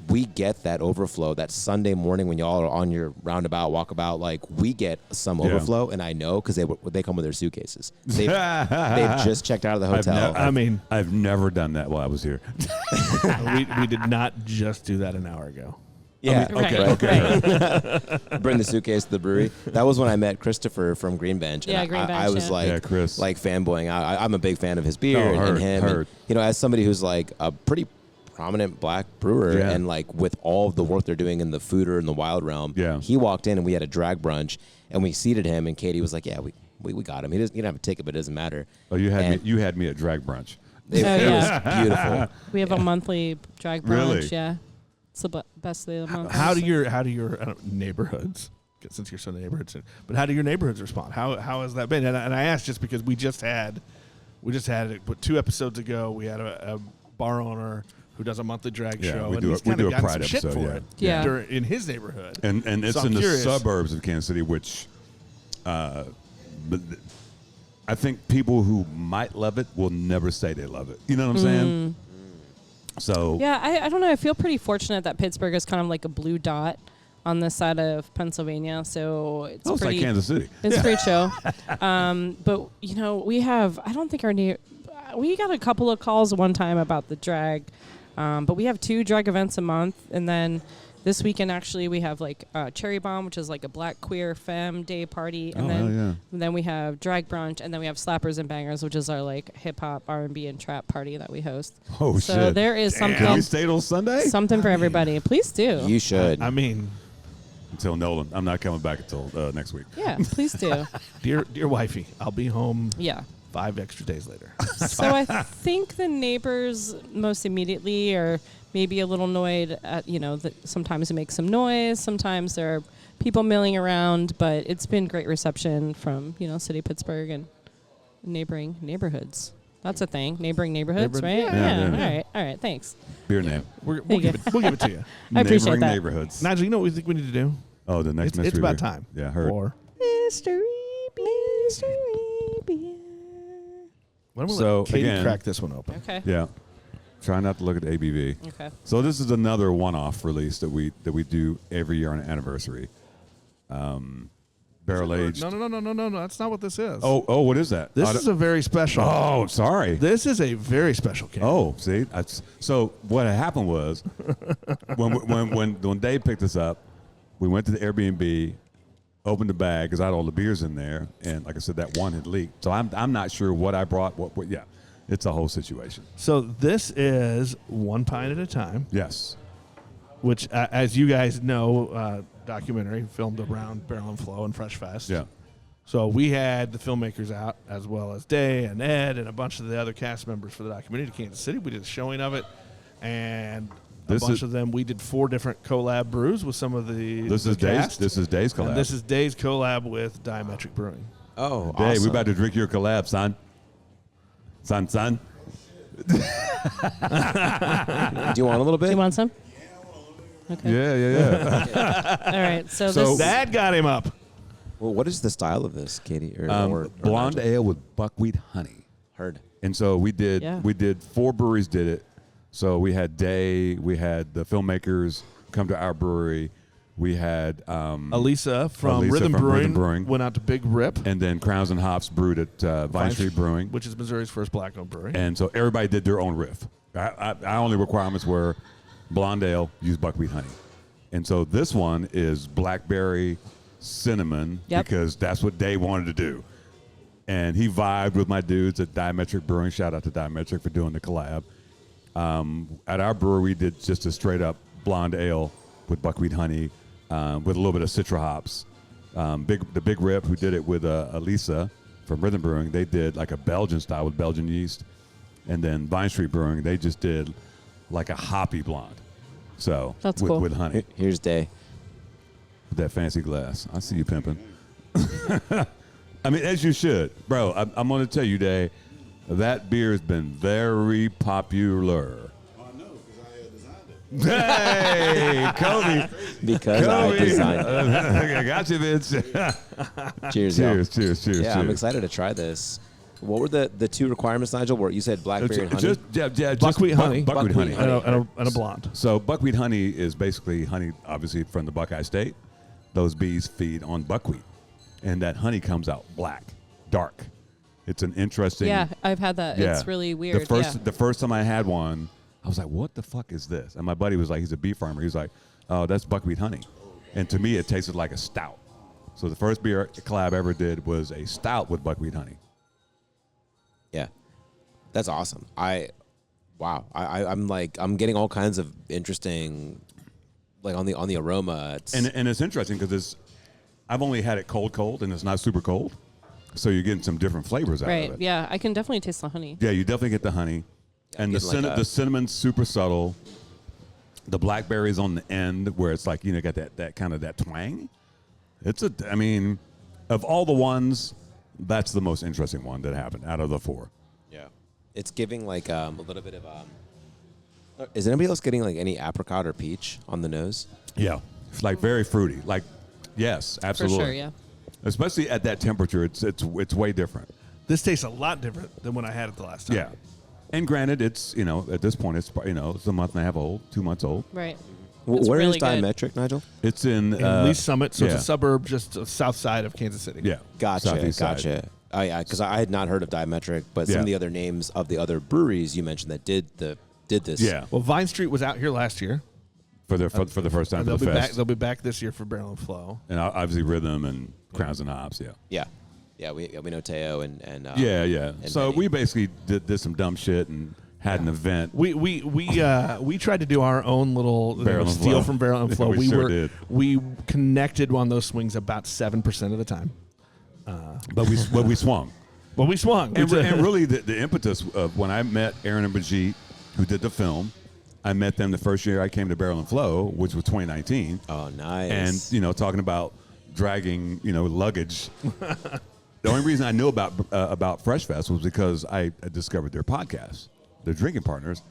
we get that overflow that Sunday morning when y'all are on your roundabout, walkabout. Like we get some overflow, and I know because they come with their suitcases. They've just checked out of the hotel. I've never done that while I was here. we did not just do that an hour ago. Yeah. Okay. Bring the suitcase to the brewery. That was when I met Christopher from Green Bench. And Green Bench. I was Chris. like fanboying. I'm a big fan of his beer and him. And, as somebody who's like a pretty prominent black brewer, and like with all of the work they're doing in the fooder and the wild realm, he walked in and we had a drag brunch and we seated him, and Katie was like, "Yeah, we got him. He didn't have a ticket, but it doesn't matter." Oh, you had me at drag brunch. It was beautiful. We have a monthly drag brunch. Really? Yeah. It's the best day of the month. How do your neighborhoods, since you're so neighborhoods, but how do your neighborhoods respond? How has that been? And I asked just because we just had it, but 2 episodes ago we had a bar owner who does a monthly drag show, we and do he's a kind of gotten Pride some shit episode, for it Yeah. in his neighborhood. And it's So I'm in curious. the suburbs of Kansas City, which but I think people who might love it will never say they love it. You know what I'm saying? So Yeah, I don't know. I feel pretty fortunate that Pittsburgh is kind of like a blue dot on this side of Pennsylvania. So it's it's pretty like Kansas City. It's pretty chill. But we have, I don't think we got a couple of calls one time about the drag, but we have 2 drag events a month. And then this weekend, actually, we have like Cherry Bomb, which is like a black queer femme day party. And then we have Drag Brunch, and then we have Slappers and Bangers, which is our like hip hop, R&B, and trap party that we host. Oh, so shit. there is Can we something stay till Sunday? for everybody. Please do. You should. Until Nolan. I'm not coming back until next week. Yeah, please do. Dear wifey, I'll be home Yeah. 5 extra days later. So I think the neighbors most immediately are maybe a little annoyed at, that sometimes it makes some noise. Sometimes they're people milling around, but it's been great reception from City of Pittsburgh and neighboring neighborhoods. That's a thing. Neighboring neighborhoods, right? Yeah. All right. Thanks. Beer name. We'll give it to you. I appreciate Neighboring that. neighborhoods. Nigel, you know what we think we need to do? Oh, the next It's mystery about beer. time. Yeah, I heard. For Mystery beer. why don't we So, let Katie again- crack this one open? Okay. Yeah. Try not to look at the ABV. Okay. So this is another one-off release that we do every year on an anniversary. Barrel aged. No. That's not what this is. Oh, what is that? This is a very special. Oh, sorry. This is a very special can. Oh, see, so what had happened was when Dave picked us up, we went to the Airbnb, opened the bag because I had all the beers in there, and like I said, that one had leaked. So I'm not sure what I brought. What yeah, it's a whole situation. So this is 1 pint at a time, Yes. which, as you guys know, documentary filmed around Barrel and Flow and Fresh Fest. Yeah. So we had the filmmakers out, as well as Day and Ed and a bunch of the other cast members for the documentary to Kansas City. We did a showing of it, and a bunch of them. We did 4 different collab brews with some of the This is cast. Dave's. This is Dave's collab. And this is Day's collab with Diametric Brewing. Oh, Dave, awesome. we about to drink your collab, son. Son. Do you want a little bit? Do you want some? Okay. Yeah. All right. So So- this. That got him up. Well, what is the style of this, Katie? Or Blonde Nigel? ale with buckwheat honey. Heard. And so we did. Yeah. We did 4 breweries did it. So we had Day. We had the filmmakers come to our brewery. We had Elisa from Elisa Rhythm from Brewing Rhythm Brewing. went out to Big Rip, and then Crowns and Hops brewed at Vine Street Brewing. which is Missouri's first black-owned brewery. And so everybody did their own riff. Our only requirements were blonde ale, use buckwheat honey. And so this one is blackberry cinnamon Yep. because that's what Dave wanted to do. And he vibed with my dudes at Diametric Brewing. Shout out to Diametric for doing the collab. At our brewery, we did just a straight up blonde ale with buckwheat honey with a little bit of citra hops. The Big Rip, who did it with Elisa from Rhythm Brewing, they did like a Belgian style with Belgian yeast. And then Vine Street Brewing, they just did like a hoppy blonde. So That's with, cool. with honey, Here's Day. with that fancy glass. I see you pimping. I mean, as you should, bro. I'm going to tell you, Day, that beer has been very popular. I know, because I designed it. Hey, Kobe. Because I designed it. I got you, Vince. Cheers, y'all. cheers. Yeah, I'm excited to try this. What were the 2 requirements, Nigel? Where you said blackberry and honey? Just Buckwheat honey. Buckwheat honey. Buckwheat and a blonde. So buckwheat honey is basically honey, obviously from the Buckeye State. Those bees feed on buckwheat, and that honey comes out black, dark. It's an interesting. Yeah, I've had that. Yeah. It's really weird. The first time I had one, I was like, "What the fuck is this?" And my buddy was like, "He's a bee farmer." He was like, "Oh, that's buckwheat honey," and to me, it tasted like a stout. So the first beer collab I ever did was a stout with buckwheat honey. Yeah, that's awesome. I'm getting all kinds of interesting, like on the aroma. And it's interesting because I've only had it cold, and it's not super cold, so you're getting some different flavors out Right. of it. Yeah, I can definitely taste the honey. Yeah, you definitely get the honey, and the cinnamon's super subtle. The blackberries on the end, where it's like got that kind of that twang. I mean, of all the ones, that's the most interesting one that happened out of the 4. yeah, it's giving like a little bit of. Is anybody else getting like any apricot or peach on the nose? Yeah, it's like very fruity. Like, yes, absolutely. For sure, yeah. Especially at that temperature, it's way different. This tastes a lot different than when I had it the last time. Yeah, and granted, it's at this point it's it's a month and a half old, 2 months old. Right. Where It's is really good. Diametric, Nigel? It's in In Lee Summit, so yeah. it's a suburb just south side of Kansas City. Yeah, Gotcha. Southeast side. Oh yeah, because I had not heard of Diametric, but some Yeah. of the other names of the other breweries you mentioned that did this. Yeah, Well, Vine Street was out here last year. for the first time And for they'll the be fest. back. They'll be back this year for Barrel and Flow. And obviously Rhythm and Crowns and Hops, yeah. Yeah. We know Teo and Yeah. and So Benny. we basically did some dumb shit and had an event. We tried to do our own little Barrel and steal Flow. from Barrel and Yeah, Flow. we sure did. We connected on those swings about 7% of the time. But we swung. Well, we swung. And really the impetus of when I met Aaron and Brigitte, who did the film, I met them the first year I came to Barrel and Flow, which was 2019. Oh, nice. And, you know, talking about dragging, you know, luggage. The only reason I knew about Fresh Fest was because I discovered their podcast, their drinking partners.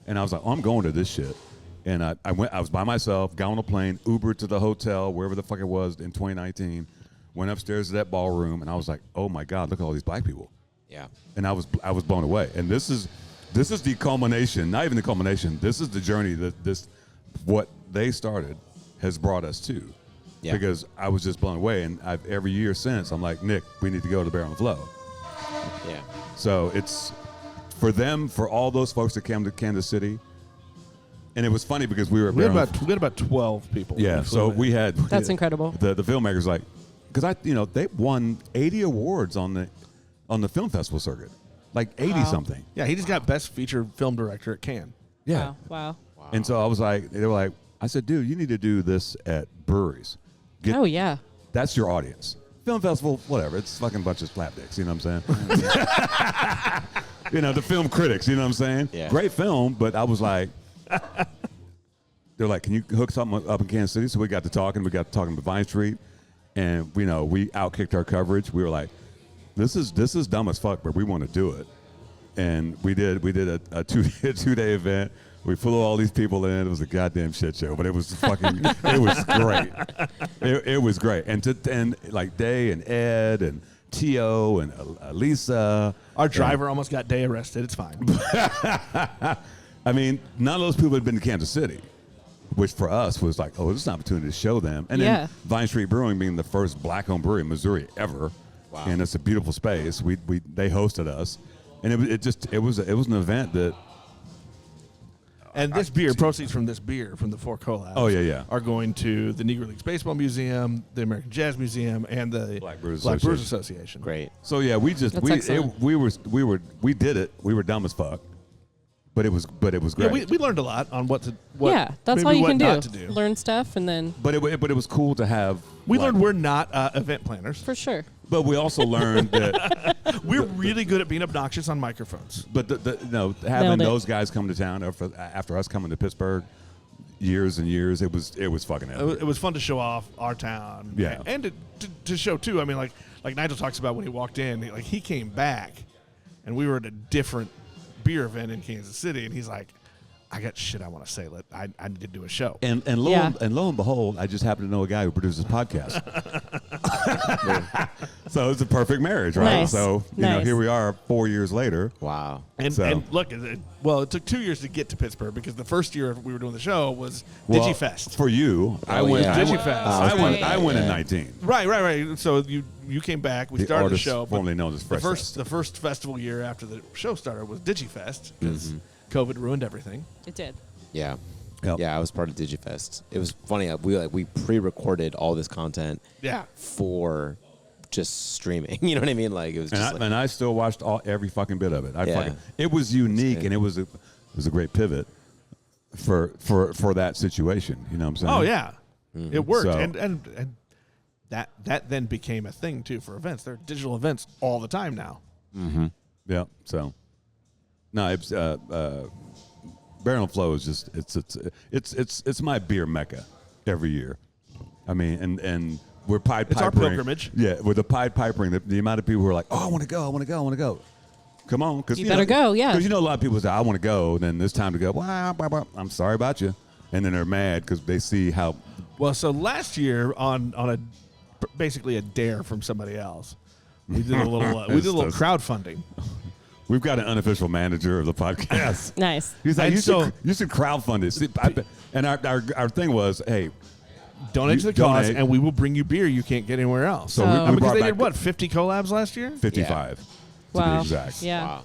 And I was like, oh, I'm going to this shit. And I was by myself, got on a plane, Ubered to the hotel, wherever the fuck it was in 2019, went upstairs to that ballroom, and I was like, oh my God, look at all these black people. Yeah. And I was blown away. And this is the culmination, not even the culmination. This is the journey that what they started has brought us to. Yeah. Because I was just blown away, and every year since I'm like, Nick, we need to go to Barrel and Flow. Yeah. So it's for them, for all those folks that came to Kansas City. And it was funny because we were at We had Barrel about 12 people. yeah. We So flew in. we had That's incredible. The filmmakers like, because they won 80 awards on the film festival circuit, like 80 Wow. something. Yeah, he just got Best Feature Film Director at Cannes. Yeah. Wow. And so I was like, they were like, I said, dude, you need to do this at breweries. Oh, yeah. That's your audience. Film festival, whatever. It's fucking bunch of slapdicks. You know what I'm saying? You know, the film critics. You know what I'm saying? Yeah. Great film, but I was like, they're like, can you hook something up in Kansas City? So we got to talking. We got to talking to Vine Street, and we outkicked our coverage. We were like, this is dumb as fuck, but we want to do it. And we did a 2-day event. We flew all these people in. It was a goddamn shit show, but it was fucking. It was great. It was great. And like Day and Ed and Tio and Lisa. Our driver almost got day arrested. It's fine. I mean, none of those people had been to Kansas City, which for us was like, oh, this is an opportunity to show them. And Yeah. then Vine Street Brewing being the first black-owned brewery in Missouri ever, Wow. and it's a beautiful space. They hosted us, and it was an event that. And this beer, proceeds from this beer, from the 4 collabs, Oh, yeah. are going to the Negro Leagues Baseball Museum, the American Jazz Museum, and the Black Brewers Association. Great. So yeah, we did it. We were dumb as fuck, but it was Yeah, great. we learned a lot on what that's That's maybe all you what can not do. to do. Learn stuff and then, but it was cool to have. We like- learned we're not event planners. for sure. but we also learned that. We're really good at being obnoxious on microphones. But Nailed having it. those guys come to town after us coming to Pittsburgh, years and years, it was fucking epic. It was fun to show off our town. Yeah. And to show, too. I mean, like Nigel talks about when he walked in, he came back, and we were at a different beer event in Kansas City, and he's like, I got shit I want to say. I need to do a show. And lo Yeah. and behold, I just happen to know a guy who produces podcasts. So it's a perfect marriage, right? Nice. So Nice. here we are 4 years later. Wow. And, So- and look, it took 2 years to get to Pittsburgh because the first year we were doing the show was Well, DigiFest. for you. I Oh, went. yeah. DigiFest. I went in Yeah. 19. Right. So you came back. We The started the artist show. but formerly known as Fresh Fest. the first festival year after the show started was DigiFest because COVID ruined everything. It did. Yeah. Yep. Yeah, I was part of DigiFest. It was funny. We pre-recorded all this content Yeah. for just streaming. You know what I mean? Like it was just And I still watched every fucking bit of it. Yeah. It was unique, good. and it was a great pivot for that situation. You know what I'm saying? Oh yeah, it worked, So- and that then became a thing too for events. There are digital events all the time now. Yeah. So, no, it's Barrel and Flow is just it's my beer mecca every year. I mean, and we're Pied It's our Pipering. pilgrimage. Yeah, with the Pied Pipering, the amount of people who are like, oh, I want to go. Come on, because You better go, yeah. Because a lot of people say, I want to go, then it's time to go. Well, I'm sorry about you, and then they're mad because they see how. Well, so last year on basically a dare from somebody else, we did a little crowdfunding. We've got an unofficial manager of the podcast. Nice. He's like, And you should crowdfund it. See, and our thing was, hey, Donate to the donate. cause, and we will bring you beer you can't get anywhere else. So we because brought they back did what 50 collabs last year. 55 to Wow. be exact. Yeah. wow.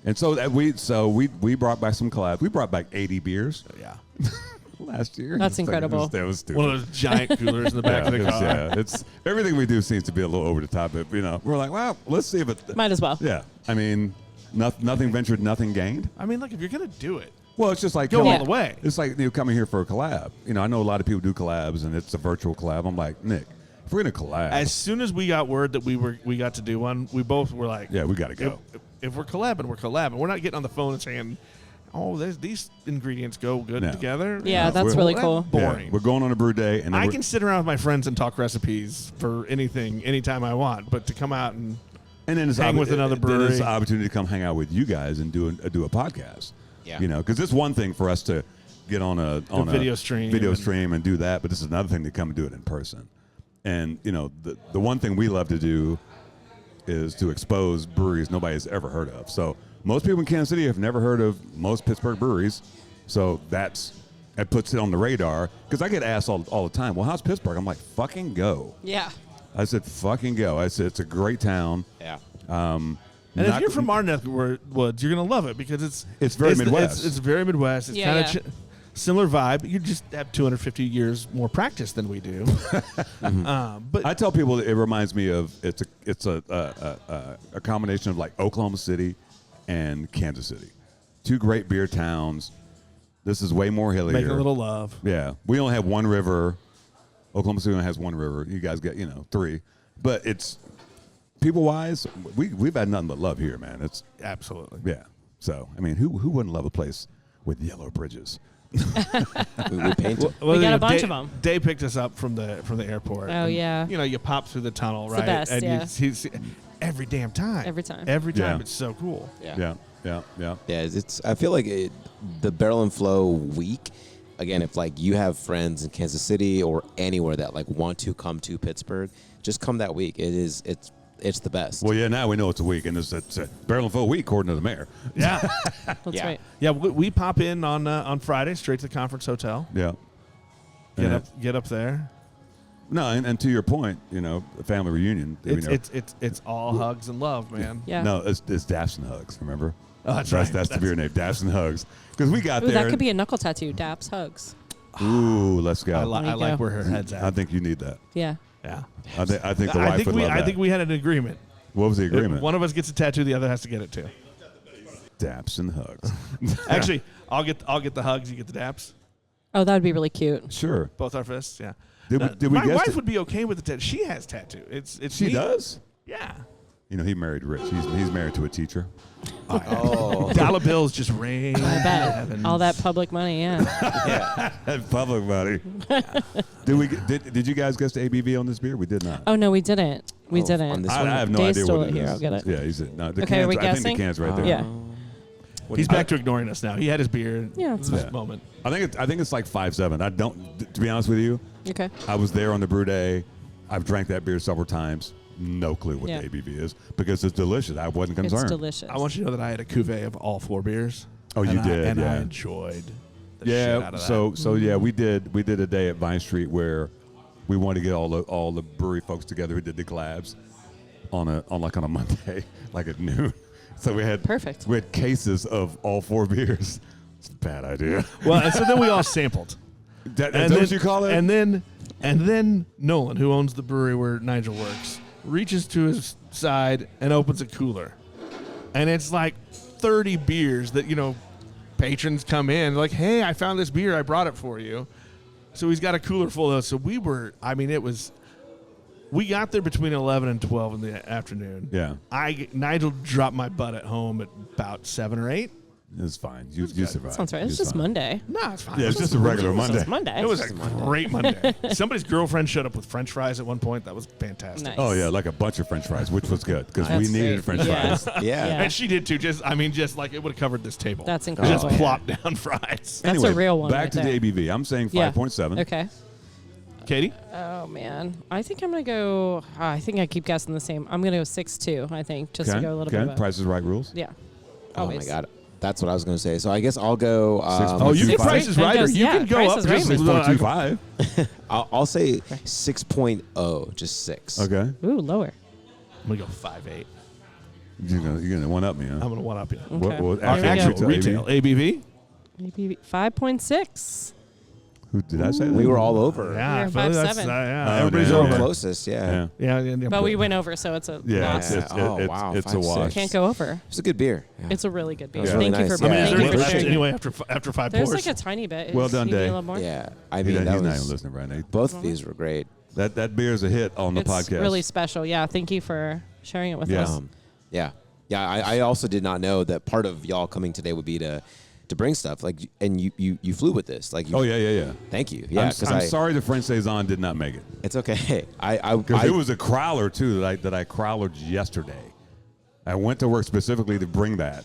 And so that we brought back some collabs. We brought back 80 beers Yeah, last year. That's incredible. That was stupid. one of those giant coolers in the back of the car. Yeah, it's everything we do seems to be a little over the top. But we're like, well, let's see if it. Might as well. Yeah, I mean, nothing ventured, nothing gained. I mean, look, if you're gonna do it, Well, it's just like go Yeah. all the way. It's like coming here for a collab. I know a lot of people do collabs, and it's a virtual collab. I'm like, Nick, if we're gonna collab, As soon as we got word that we got to do one, we both were like, yeah, we got to go. If we're collabing, we're collabing. We're not getting on the phone and saying, oh, these ingredients go good together. Yeah, that's really cool. Boring. Yeah, we're going on a brew day, and then I can sit around with my friends and talk recipes for anything, anytime I want. But to come out and then it's hang with another brewery. Then it's an opportunity to come hang out with you guys and do a podcast. Yeah. You know, because it's one thing for us to get on a video stream and do that, but this is another thing to come and do it in person. And you know, the one thing we love to do is to expose breweries nobody's ever heard of. So most people in Kansas City have never heard of most Pittsburgh breweries. So that puts it on the radar, because I get asked all the time, well, how's Pittsburgh? I'm like, fucking go. Yeah. I said, fucking go. I said, it's a great town. Yeah. And if you're from our neck of the woods, you're gonna love it, because it's very Midwest. It's very Midwest. It's Yeah, kind of similar vibe. You just have 250 years more practice than we do. But I tell people that it reminds me of it's a combination of like Oklahoma City and Kansas City, two great beer towns. This is way more hillier. make a little love. Yeah, we only have one river. Oklahoma City only has one river. You guys got 3, but it's people wise, we've had nothing but love here, man. It's Absolutely. yeah. So I mean, who wouldn't love a place with yellow bridges? We painted. We got a bunch of 'em. Dave picked us up from the airport. Oh, and, yeah. You know, you pop through the tunnel, It's right? the best, and yeah. you see every damn time. Every time. Every time. Yeah. It's so cool. Yeah. Yeah. Yeah, it's. I feel like the Barrel and Flow week. Again, if like you have friends in Kansas City or anywhere that like want to come to Pittsburgh, just come that week. It's the best. Well, yeah. Now we know it's a week, and it's a Barrel and Full week, according to the mayor. Yeah. That's Yeah. right. Yeah, we pop in on Friday straight to the conference hotel. Yeah. And Get up there. No, and to your point, a family reunion. It's all hugs and love, man. Yeah. No, it's Daps and Hugs. Remember? Oh, that's right. That's the beer name, Daps and Hugs. Because we got Ooh, there. that could be a knuckle tattoo. Daps, hugs. Ooh, let's go. I There you like go. where her head's at. I think you need that. Yeah. Yeah. I think the wife would love that. I think we had an agreement. What was the agreement? If one of us gets a tattoo, the other has to get it too. Daps and Hugs. Actually, I'll get the hugs. You get the daps. Oh, that would be really cute. Sure. Both our fists. Yeah. Did we my guess wife it? would be okay with the tattoo. She has tattoo. It's She neat. does? Yeah. He married rich. He's married to a teacher. Oh, Dollar bills just rain. I bet. All that public money, yeah. That's public money. Did you guys guess the ABV on this beer? We did not. Oh, no, we didn't. We on didn't. this I one? have no Dave idea stole what it it here. is. I'll get it. Yeah, he said no. The Okay, are we cans, I think guessing? the can's right there. Yeah. He's back to ignoring us now. He had his beer. Yeah, This it's is fine. the moment. I think it's like 5.7. I don't. To be honest with you, Okay. I was there on the brew day. I've drank that beer several times. No clue what Yeah. the ABV is because it's delicious. I wasn't concerned. It's delicious. I want you to know that I had a cuvee of all 4 beers. Oh, you and did, and I yeah. enjoyed the shit out Yeah. of that. So yeah, we did a day at Vine Street where we wanted to get all the brewery folks together who did the collabs on a Monday, like at noon. So we had Perfect. We had cases of all 4 beers. It's a bad idea. Well, and so then we all sampled. Is that what you call it? And then Nolan, who owns the brewery where Nigel works, reaches to his side and opens a cooler. And it's like 30 beers that, patrons come in like, hey, I found this beer. I brought it for you. So he's got a cooler full of those. So we got there between 11 and 12 in the afternoon. Yeah. Nigel dropped my butt at home at about 7 or 8. It's fine. You survived. Sounds right. It's just fine. Monday. No, it's fine. Yeah, it's just a regular Monday. It's Monday. It was a great Monday. Somebody's girlfriend showed up with French fries at one point. That was fantastic. Nice. Oh yeah, like a bunch of French fries, which was good because we That's needed great. French Yeah. fries. yeah. Yeah. And she did too. Just like it would have covered this table. That's Just incredible. plop down fries. That's Anyway, a real one. Back right to there. the ABV. I'm saying Yeah. 5.7. Okay. Katie? Oh man, I think I'm gonna go. I think I keep guessing the same. I'm gonna go 6.2. I think just to go a little bit. Above. Price is Right rules. Yeah. Oh my Always. God. That's what I was going to say. So I guess I'll go. Oh, you can 6.25. Price is Right, or you Yeah, can go Price up is just Right. 6.25. I'll say 6.0, just 6. Okay. Ooh, lower. I'm going to go 5.8. You're gonna one up me, huh? I'm going to one up you. Okay. What There we Actual go. retail. ABV? Maybe 5.6. Who did I say that? We were all over. Yeah. We're I feel that's- 5.7. yeah, Oh, everybody's damn. over. Closest, yeah. Yeah. Yeah. But we went over, so it's a Yeah. loss. Wow, It's a 5.6. wash. Can't go over. It's a good beer. Yeah. It's a really good beer. It's Yeah. really Thank you nice. for I mean, Yeah. is there thank any you for left sharing. anyway after 5 There's pours? like a tiny bit. Well done, You need Dave. a little more? Yeah. I He's mean, not that even was, listening right now. both of these were great. That beer is a hit on the It's podcast. really special. Yeah. Thank you for sharing it with Yeah. us. Yeah. I also did not know that part of y'all coming today would be to to bring stuff. Like, and you flew with this. Like, Oh yeah. Thank you. Yeah, I'm sorry the French saison did not make it It's okay. because it was a crowler too that I crowlered yesterday. I went to work specifically to bring that,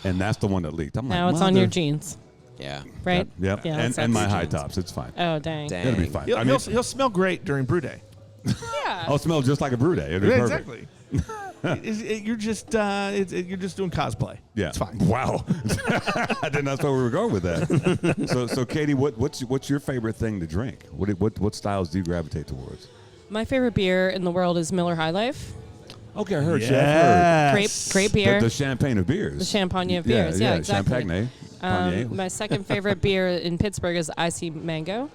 and that's the one that leaked. I'm Now like, it's on your mother- jeans, Yeah. right? Yep. Yeah, and that's my your high jeans. tops. It's fine. Oh, dang. Dang. It'll be fine. He'll, I mean, he'll smell great during brew day. Yeah. I'll smell just like a brew day. It'll be Yeah, perfect. exactly. You're just you're just doing cosplay. Yeah, it's fine. Wow, I did not know we were going with that. So Katie, what's your favorite thing to drink? What styles do you gravitate towards? My favorite beer in the world is Miller High Life. Okay, I heard. Yeah, Great beer. The champagne of beers. The champagne of beers. Yeah, exactly. Champagne. My second favorite beer in Pittsburgh is Icy Mango.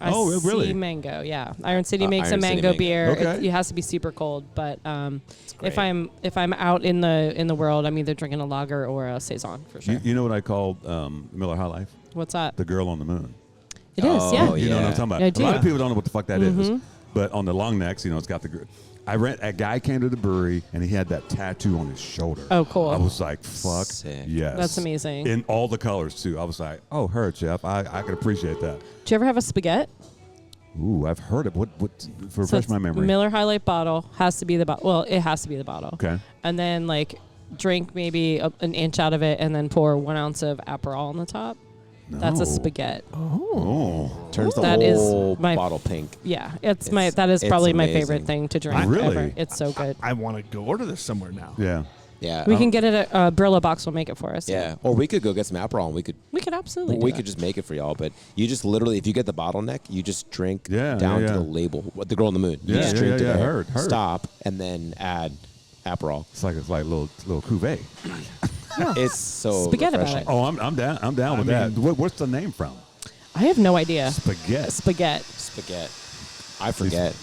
Oh, really? Icy Mango, yeah. Iron City makes Iron a City mango mango. beer. Okay. It has to be super cold, but if great. I'm out in the world, I'm either drinking a lager or a saison for sure. You know what I call Miller High Life? What's that? The girl on the moon. It is, Oh, yeah. You know what I'm Yeah. talking about? I A do. lot of people don't know what the fuck that is. But on the long necks, it's got the. A guy came to the brewery and he had that tattoo on his shoulder. Oh, cool. I was like, fuck, Sick. yes. That's amazing. In all the colors too. I was like, oh, her, Jeff. I can appreciate that. Do you ever have a spaghetti? Ooh, I've heard it. What? So Refresh it's my memory. Miller High Life bottle has to be the bottle. Well, it has to be the bottle. Okay. And then drink maybe an inch out of it, and then pour 1 ounce of Aperol on the top. That's No. a spaghetti. Oh. Turns the That is whole my- bottle pink. Yeah, It's- that is it's probably my amazing. favorite thing to drink Really? ever. It's so good. I want to go order this somewhere now. Yeah. Yeah. We can get it at Brillo Box. Will make it for us. Yeah. Or we could go get some Aperol and we could absolutely. we do could that. just make it for y'all. But you just literally, if you get the bottleneck, you just drink Yeah, down yeah, to yeah. the label. What the girl on the moon. You Yeah, just yeah, drink yeah, to yeah. there, Heard. stop, and then add Aperol. It's like a little cuvee. It's so Spaghetti about refreshing. it. Oh, I'm down. I'm down with that. What's the name from? I have no idea. Spaghetti. Spaghetti. Spaghetti. I forget.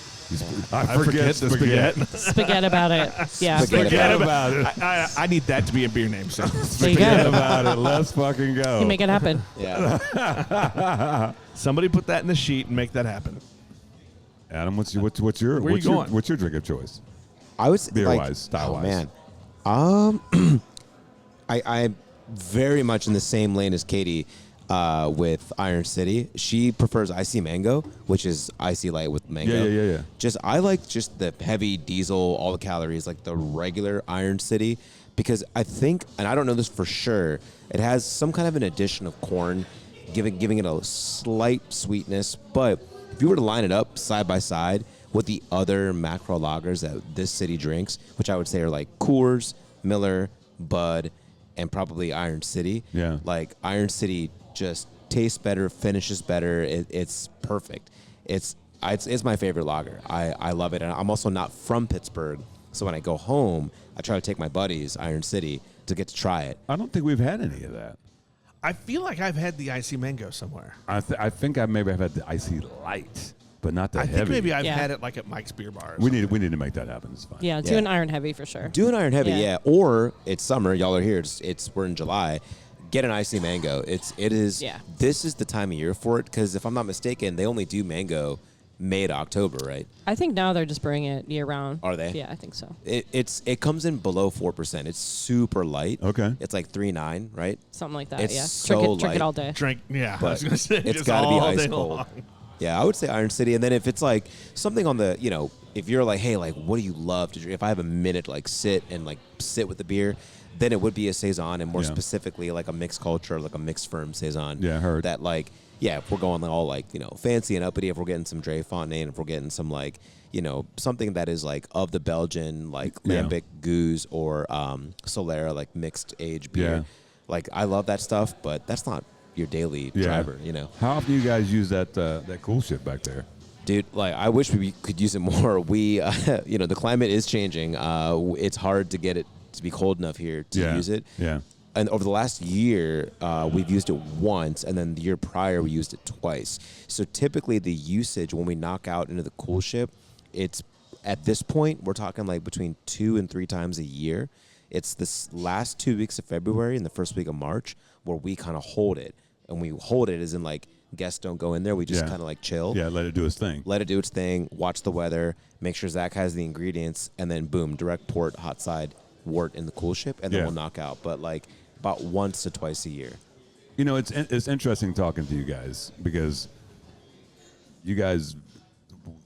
I forget the spaghetti. Spaghetti about it. Yeah. Spaghetti Forget about it. about it. I need that to be a beer name. So There you Forget go. about it. Let's fucking go. You make it happen. Yeah. somebody put that in the sheet and make that happen. Adam, what's your Where you going? what's your drink of choice? I was Beer-wise, style-wise. Oh man. I'm very much in the same lane as Katie with Iron City. She prefers icy mango, which is icy light with mango. Yeah. I like just the heavy diesel, all the calories, like the regular Iron City, because I think, and I don't know this for sure, it has some kind of an addition of corn, giving it a slight sweetness. But if you were to line it up side by side with the other macro lagers that this city drinks, which I would say are like Coors, Miller, Bud, and probably Iron City. Yeah. Like Iron City just tastes better, finishes better. It's perfect. It's my favorite lager. I love it. And I'm also not from Pittsburgh, so when I go home, I try to take my buddies, Iron City, to get to try it. I don't think we've had any of that. I feel like I've had the icy mango somewhere. I think I maybe have had the icy light, but not the I heavy. think maybe I've Yeah. had it like at Mike's Beer Bar. Or we need to make that happen. It's fine. Yeah, do Yeah. an Iron Heavy for sure. Do an Iron Heavy, Yeah. yeah. Or it's summer, y'all are here. We're in July. Get an icy mango. It is. Yeah. This is the time of year for it because if I'm not mistaken, they only do mango May to October, right? I think now they're just bringing it year round. Are they? Yeah, I think so. It comes in below 4%. It's super light. Okay. It's like 3.9, right? Something like that. It's yeah. so Drink it light. all day. Drink, yeah. I But was gonna say, it's just got to be all ice day cold. long. Yeah, I would say Iron City. And then if it's like something on the, if you're like, hey, like, what do you love to drink? If I have a minute to like sit with the beer, then it would be a saison, and more Yeah. specifically like a mixed culture, like a mixed firm saison. Yeah, I heard. that. Like, yeah, if we're going all fancy and uppity, if we're getting some Dre Fontaine, if we're getting some something that is like of the Belgian, like Yeah. Lambic Goose or Solera, like mixed age beer. Yeah. Like I love that stuff, but that's not your daily Yeah. driver, How often do you guys use that cool shit back there? Dude, like I wish we could use it more. We, the climate is changing. It's hard to get it to be cold enough here to use it. Yeah. And over the last year, we've used it once, and then the year prior we used it twice. So typically the usage when we knock out into the cool ship, it's at this point we're talking like between 2 and 3 times a year. It's this last 2 weeks of February and the first week of March where we kind of hold it, and we hold it as in like guests don't go in there. We just Yeah. kind of like chill. Yeah, let it do its thing. Let it do its thing, watch the weather, make sure Zach has the ingredients, and then boom, direct port, hot side, wort in the cool ship, and then Yeah. we'll knock out. But like about once to twice a year. You know, it's interesting talking to you guys because you guys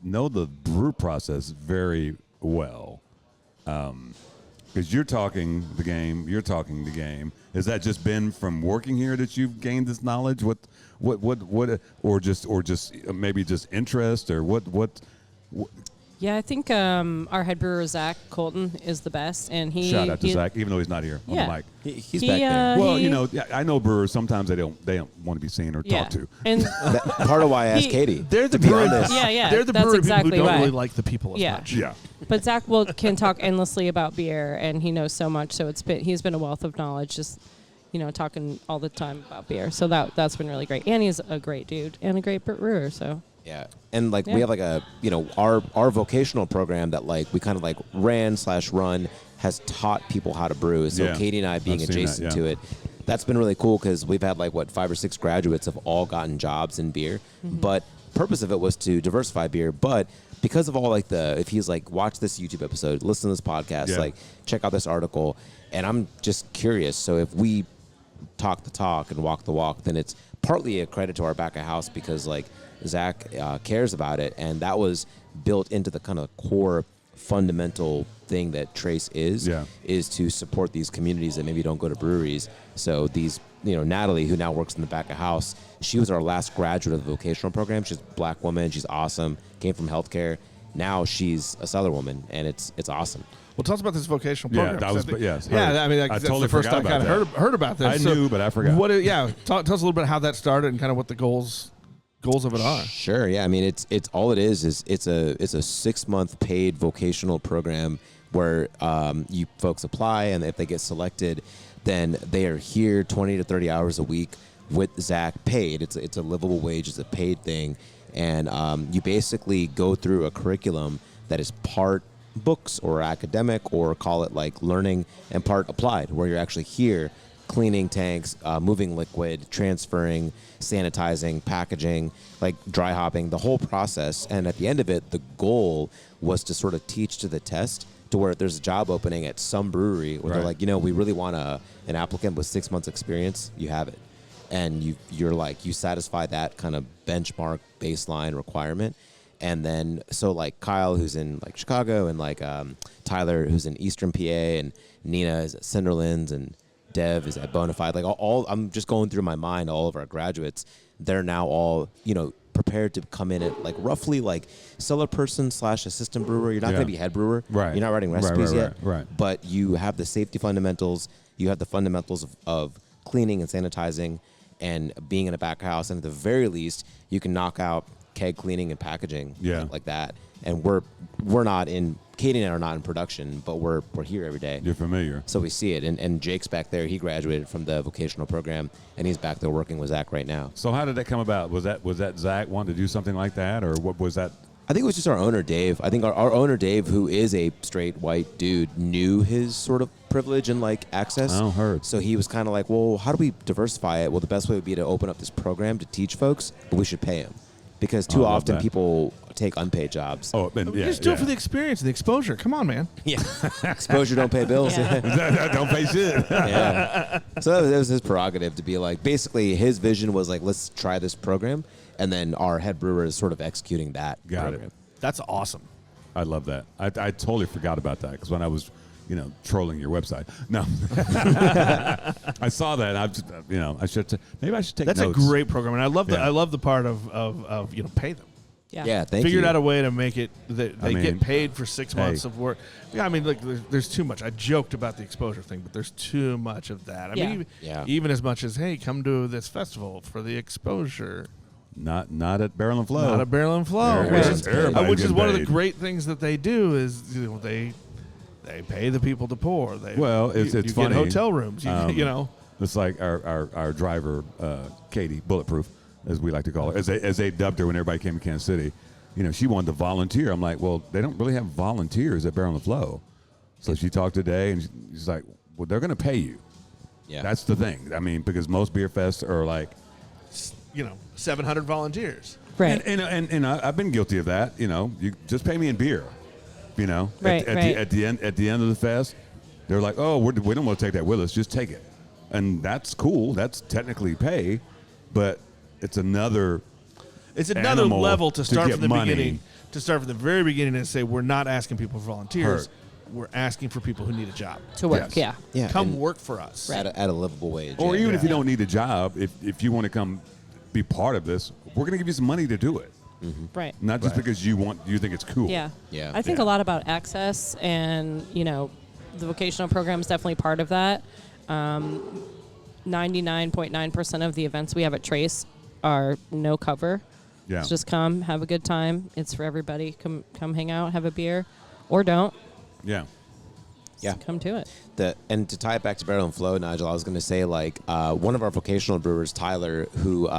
know the brew process very well. Because you're talking the game, Has that just been from working here that you've gained this knowledge? What, or just maybe just interest, or what? Yeah, I think our head brewer Zach Colton is the best, and he Shout out to Zach, even though he's not here on the mic. He's back there. Well, you know, I know brewers. Sometimes they don't want to be seen or talked to. And Part of why I asked Katie. They're the to be brewery. honest. Yeah, They're the that's brewery exactly people who don't why. really like the people as Yeah. much. Yeah. But Zach can talk endlessly about beer, and he knows so much. So he's been a wealth of knowledge, just talking all the time about beer. So that's been really great. And he's a great dude and a great brewer. So Yeah, and we have our vocational program that we kind of ran/run has taught people how to brew. So Yeah. Katie and I being I've seen adjacent that, yeah. to it, that's been really cool because we've had 5 or 6 graduates have all gotten jobs in beer. But purpose of it was to diversify beer. But because of all if he's watch this YouTube episode, listen to this podcast, check out this article, and I'm just curious. So if we talk the talk and walk the walk, then it's partly a credit to our back of house because Zach cares about it, and that was built into the kind of core fundamental thing that Trace is to support these communities that maybe don't go to breweries. So these, Natalie, who now works in the back of house, she was our last graduate of the vocational program. She's a black woman. She's awesome. Came from healthcare. Now she's a Southern woman, and it's awesome. Well, tell us about this vocational Yeah, program. that was, yes. heard. Yeah, I mean, I that's totally the first forgot time I kind about of heard about this. I knew, but I forgot. Tell us a little bit how that started and kind of what the goals of it are. Sure. Yeah. I mean, it's all it is it's a 6-month paid vocational program where you folks apply, and if they get selected, then they are here 20 to 30 hours a week with Zach paid. It's a livable wage. It's a paid thing, and you basically go through a curriculum that is part books or academic, or call it learning, and part applied, where you're actually here cleaning tanks, moving liquid, transferring, sanitizing, packaging, dry hopping, the whole process. And at the end of it, the goal was to sort of teach to the test, to where there's a job opening at some brewery where they're we really want an applicant with 6 months experience. You have it. And you satisfy that kind of benchmark baseline requirement. And then, so Kyle, who's in Chicago, and Tyler, who's in Eastern PA, and Nina is at Cinderlands, and Dev is at Bonafide. All I'm just going through my mind, all of our graduates, they're now all, prepared to come in at roughly cellar person / assistant brewer. You're not going to be head brewer. Right. You're not writing recipes yet. Right. But you have the safety fundamentals. You have the fundamentals of cleaning and sanitizing and being in a back house. And at the very least, you can knock out keg cleaning and packaging like that. And we're not in, Katie and I are not in production, but we're here every day. You're familiar. So we see it. And Jake's back there. He graduated from the vocational program, and he's back there working with Zach right now. So how did that come about? Was that Zach wanted to do something like that, or what was that? I think it was just our owner, Dave. I think our owner, Dave, who is a straight white dude, knew his sort of privilege and access. Oh, heard. So he was kind of well, how do we diversify it? Well, the best way would be to open up this program to teach folks, but we should pay him. Because too often people take unpaid jobs. Oh, and, yeah, Just do it for the experience and the exposure. Come on, man. Yeah. Exposure don't pay bills. don't pay shit. Yeah. So that was his prerogative to be basically his vision was let's try this program, and then our head brewer is sort of executing that program. It. That's awesome. I love that. I totally forgot about that because when I was, trolling your website. No, I saw that. I just, I should maybe I should take. That's notes. a great program, and I love the part of pay them. Yeah, thank you. Figured out a way to make it that they get paid for 6 months of work. Yeah, I mean, there's too much. I joked about the exposure thing, but there's too much of that. I mean, even as much as, hey, come to this festival for the exposure. Not at Barrel and Flow. Not at Barrel and Flow, Everybody's which is one of the paid. great things that they do is they pay the people to pour. It's you funny. get hotel rooms. It's like our driver, Katie, Bulletproof, as we like to call her, as they dubbed her when everybody came to Kansas City. She wanted to volunteer. I'm like, well, they don't really have volunteers at Barrel and Flow. So she talked today, and she's like, well, they're going to pay you. Yeah. That's the thing. I mean, because most beer fests are 700 volunteers. right. And I've been guilty of that. You just pay me in beer. Right, at the end of the fest, they're like, oh, we don't want to take that with us. Just take it. and that's cool. That's technically pay, but it's another animal level to start get from the money. beginning. To start from the very beginning and say we're not asking people for volunteers. We're asking for people who need a job. To work, Yes. yeah. Come and work for us. at a livable wage. Or yeah. even if you don't need a job, if you want to come be part of this, we're going to give you some money to do it. Right. Not just because you think it's cool. Yeah. Yeah. I think Yeah. a lot about access, and the vocational program is definitely part of that. 99.9% of the events we have at Trace are no cover. Yeah. It's just come, have a good time. It's for everybody. Come hang out, have a beer, or don't. Yeah. Yeah. Come to it. And to tie it back to Barrel and Flow, Nigel, I was going to say, one of our vocational brewers, Tyler, who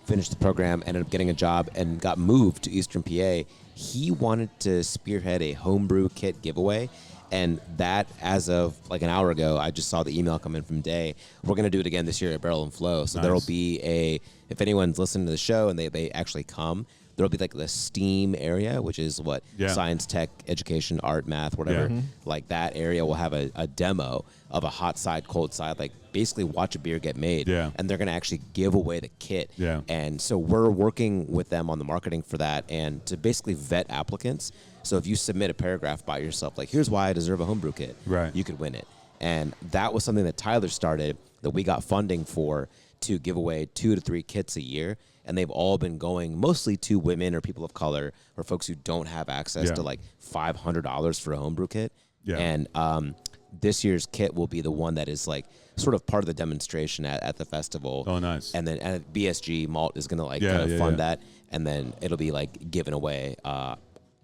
finished the program, ended up getting a job and got moved to Eastern PA. He wanted to spearhead a homebrew kit giveaway. And that, as of like an hour ago, I just saw the email come in from Day. We're going to do it again this year at Barrel and Flow. So Nice. there will be if anyone's listening to the show and they actually come, there'll be like the STEAM area, which is science, tech, education, art, math, whatever. Yeah. Like that area will have a demo of a hot side, cold side, like basically watch a beer get made. Yeah. And they're going to actually give away the kit. Yeah. And so we're working with them on the marketing for that and to basically vet applicants. So if you submit a paragraph by yourself, like, here's why I deserve a homebrew kit, Right. you could win it. And that was something that Tyler started that we got funding for to give away 2 to 3 kits a year. And they've all been going mostly to women or people of color or folks who don't have access Yeah. to like $500 for a homebrew kit. Yeah. And this year's kit will be the one that is like sort of part of the demonstration at the festival. Oh, nice. And then BSG Malt is going to Yeah, kind of yeah, fund yeah. that. And then it'll be like given away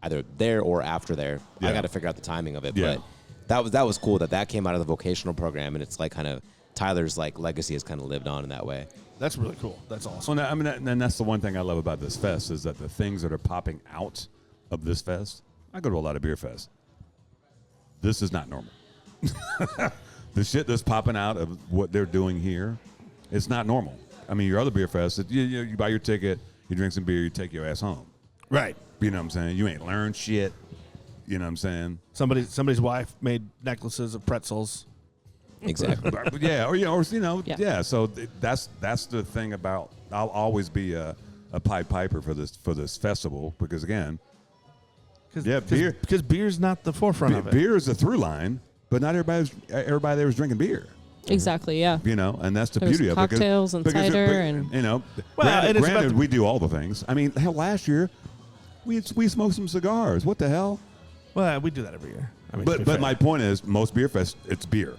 either there or after there. Yeah. I got to figure out the timing of it. Yeah. But that was cool that came out of the vocational program. And it's like kind of Tyler's like legacy has kind of lived on in that way. That's really cool. That's awesome. Well, and that's the one thing I love about this fest is that the things that are popping out of this fest, I go to a lot of beer fests. This is not normal. The shit that's popping out of what they're doing here, it's not normal. I mean, your other beer fest, you buy your ticket, you drink some beer, you take your ass home. Right. You know what I'm saying? You ain't learned shit. You know what I'm saying? Somebody's wife made necklaces of pretzels. Exactly. Yeah. So that's the thing about. I'll always be a Pied Piper for this festival because again, beer Because beer's not the forefront of it. beer is a through line, but not everybody there was drinking beer. Exactly, yeah. You know, and that's the There's beauty of it. cocktails and cider and- you know, Well, and it's about granted the- we do all the things. I mean, hell, last year we smoked some cigars. What the hell? Well, we do that every year. I mean, to be But fair. my point is, most beer fests, it's beer.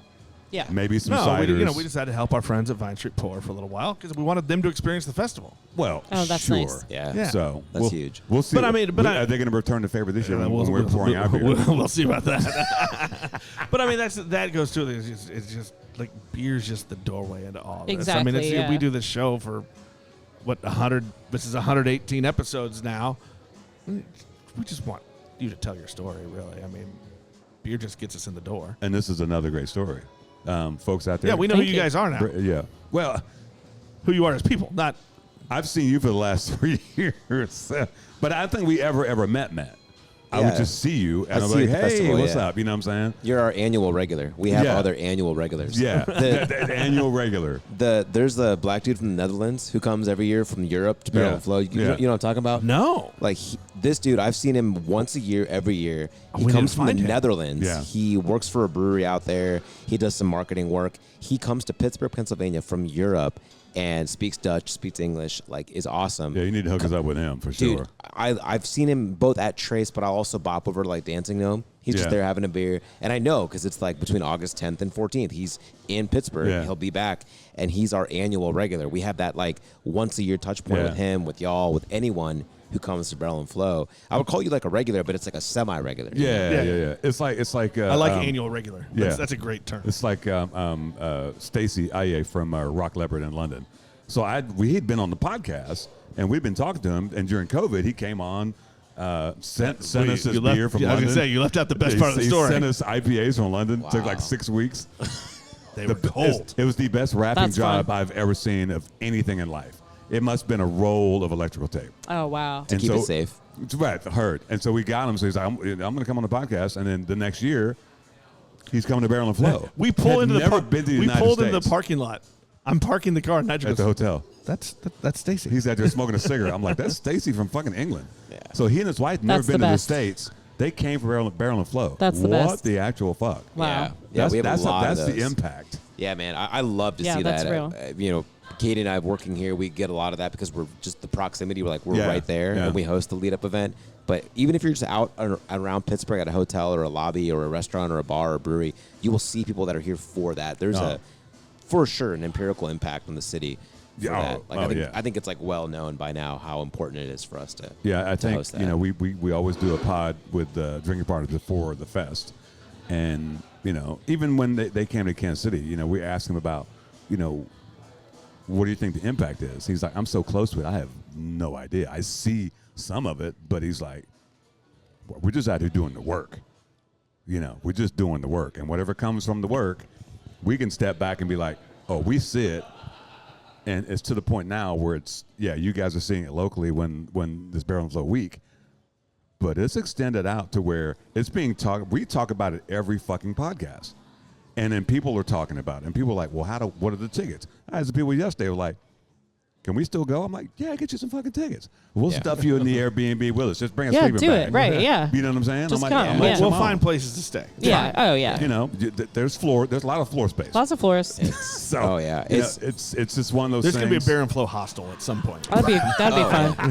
Yeah. Maybe some no, ciders. we decided to help our friends at Vine Street Pour for a little while because we wanted them to experience the festival. Well, Oh, that's sure. nice. Yeah. Yeah. So That's huge. We'll see. But I mean, are they going to return the favor this year when we're pouring out beer? We'll see about that. But I mean, that goes to it. It's just like beer's just the doorway into all this. I mean, Exactly, yeah. we do this show for what 100. This is 118 episodes now. We just want you to tell your story. Really, I mean, beer just gets us in the door. And this is another great story. Folks out there. Yeah, we know Thank who you you. guys are now. Yeah. Well, Who you are as people, not. I've seen you for the last 3 years, but I don't think we ever met. I would Yeah. just see you, and I I'm see you like, at the hey, festival, what's yeah. up? You know what I'm saying? You're our annual regular. We have Yeah. other annual regulars. Yeah. the annual regular. There's the black dude from the Netherlands who comes every year from Europe to Barrel Yeah. and Flow. You Yeah. know what I'm talking about? No. Like this dude, I've seen him once a year, every year. He we need comes to from the find him. Netherlands. Yeah. He works for a brewery out there. He does some marketing work. He comes to Pittsburgh, Pennsylvania from Europe and speaks Dutch, speaks English, like is awesome. Yeah, you need to hook us up with him for Dude, sure. I've seen him both at Trace, but I'll also bop over to like Dancing Gnome. He's just Yeah. there having a beer. And I know because it's like between August 10th and 14th. He's in Pittsburgh. Yeah. He'll be back. And he's our annual regular. We have that like once a year touch point Yeah. with him, with y'all, with anyone who comes to Barrel and Flow. I would call you like a regular, but it's like a semi-regular. Yeah. It's like. I like annual regular. yeah. That's a great term. It's like Stacy Aye from Rock Leopard in London. So he'd been on the podcast, and we'd been talking to him. And during COVID, he came on, sent us his beer from I was London. gonna say you left out the best part of the He story. sent us IPAs from London. Took like Wow. 6 weeks. They were cold. It was the best wrapping That's job fun. I've ever seen of anything in life. It must have been a roll of electrical tape. Oh, wow. To keep it safe. Right, heard. And so we got him. So he's like, I'm going to come on the podcast. And then the next year, He's coming to Barrel and Flow. We pull Had into the never par- been to the we United pulled into States. the parking lot. I'm parking the car, and Nigel At the goes, hotel. That's Stacy. He's out there smoking a cigarette. I'm like, that's Stacy from fucking England. Yeah. So he and his wife never That's been the to the best. States. They came for Barrel and Flow. That's the what best. the actual fuck? Wow. Yeah, we have that's a lot that's of the those. impact. Yeah, man, I love to Yeah, see that's that. real. You know, Katie and I working here, we get a lot of that because we're just the proximity. We're Yeah, right there, yeah. and we host the lead up event. But even if you're just out around Pittsburgh at a hotel or a lobby or a restaurant or a bar or a brewery, you will see people that are here for that. There's for sure an empirical impact on the city. For Yeah, that. I think it's like well known by now how important it is for us to. Yeah, I think host that. you know we always do a pod with drinking partners before the fest, and you know even when they came to Kansas City, you know we asked him about what do you think the impact is? He's like, I'm so close to it, I have no idea. I see some of it, but he's like, we're just out here doing the work. You know, we're just doing the work, and whatever comes from the work, we can step back and be like, oh, we see it. And it's to the point now where it's, you guys are seeing it locally when this Barrel and Flow week, but it's extended out to where it's being talked. We talk about it every fucking podcast. And then people are talking about it. And people are like, well, what are the tickets? I had some people yesterday were like, can we still go? I'm like, yeah, get you some fucking tickets. We'll stuff you in the Airbnb with us. Just bring a Yeah, sleeping do bag. it. Right, yeah. You know what I'm saying? Just I'm come, like, yeah. I'm like, We'll come find on. places to stay. Yeah. Oh, yeah. You know, there's a lot of floor space. Lots of floors. So, Oh, yeah. you know, it's just one of those There's things. going to be a Bear and Flow hostel at some point. That'd be fun.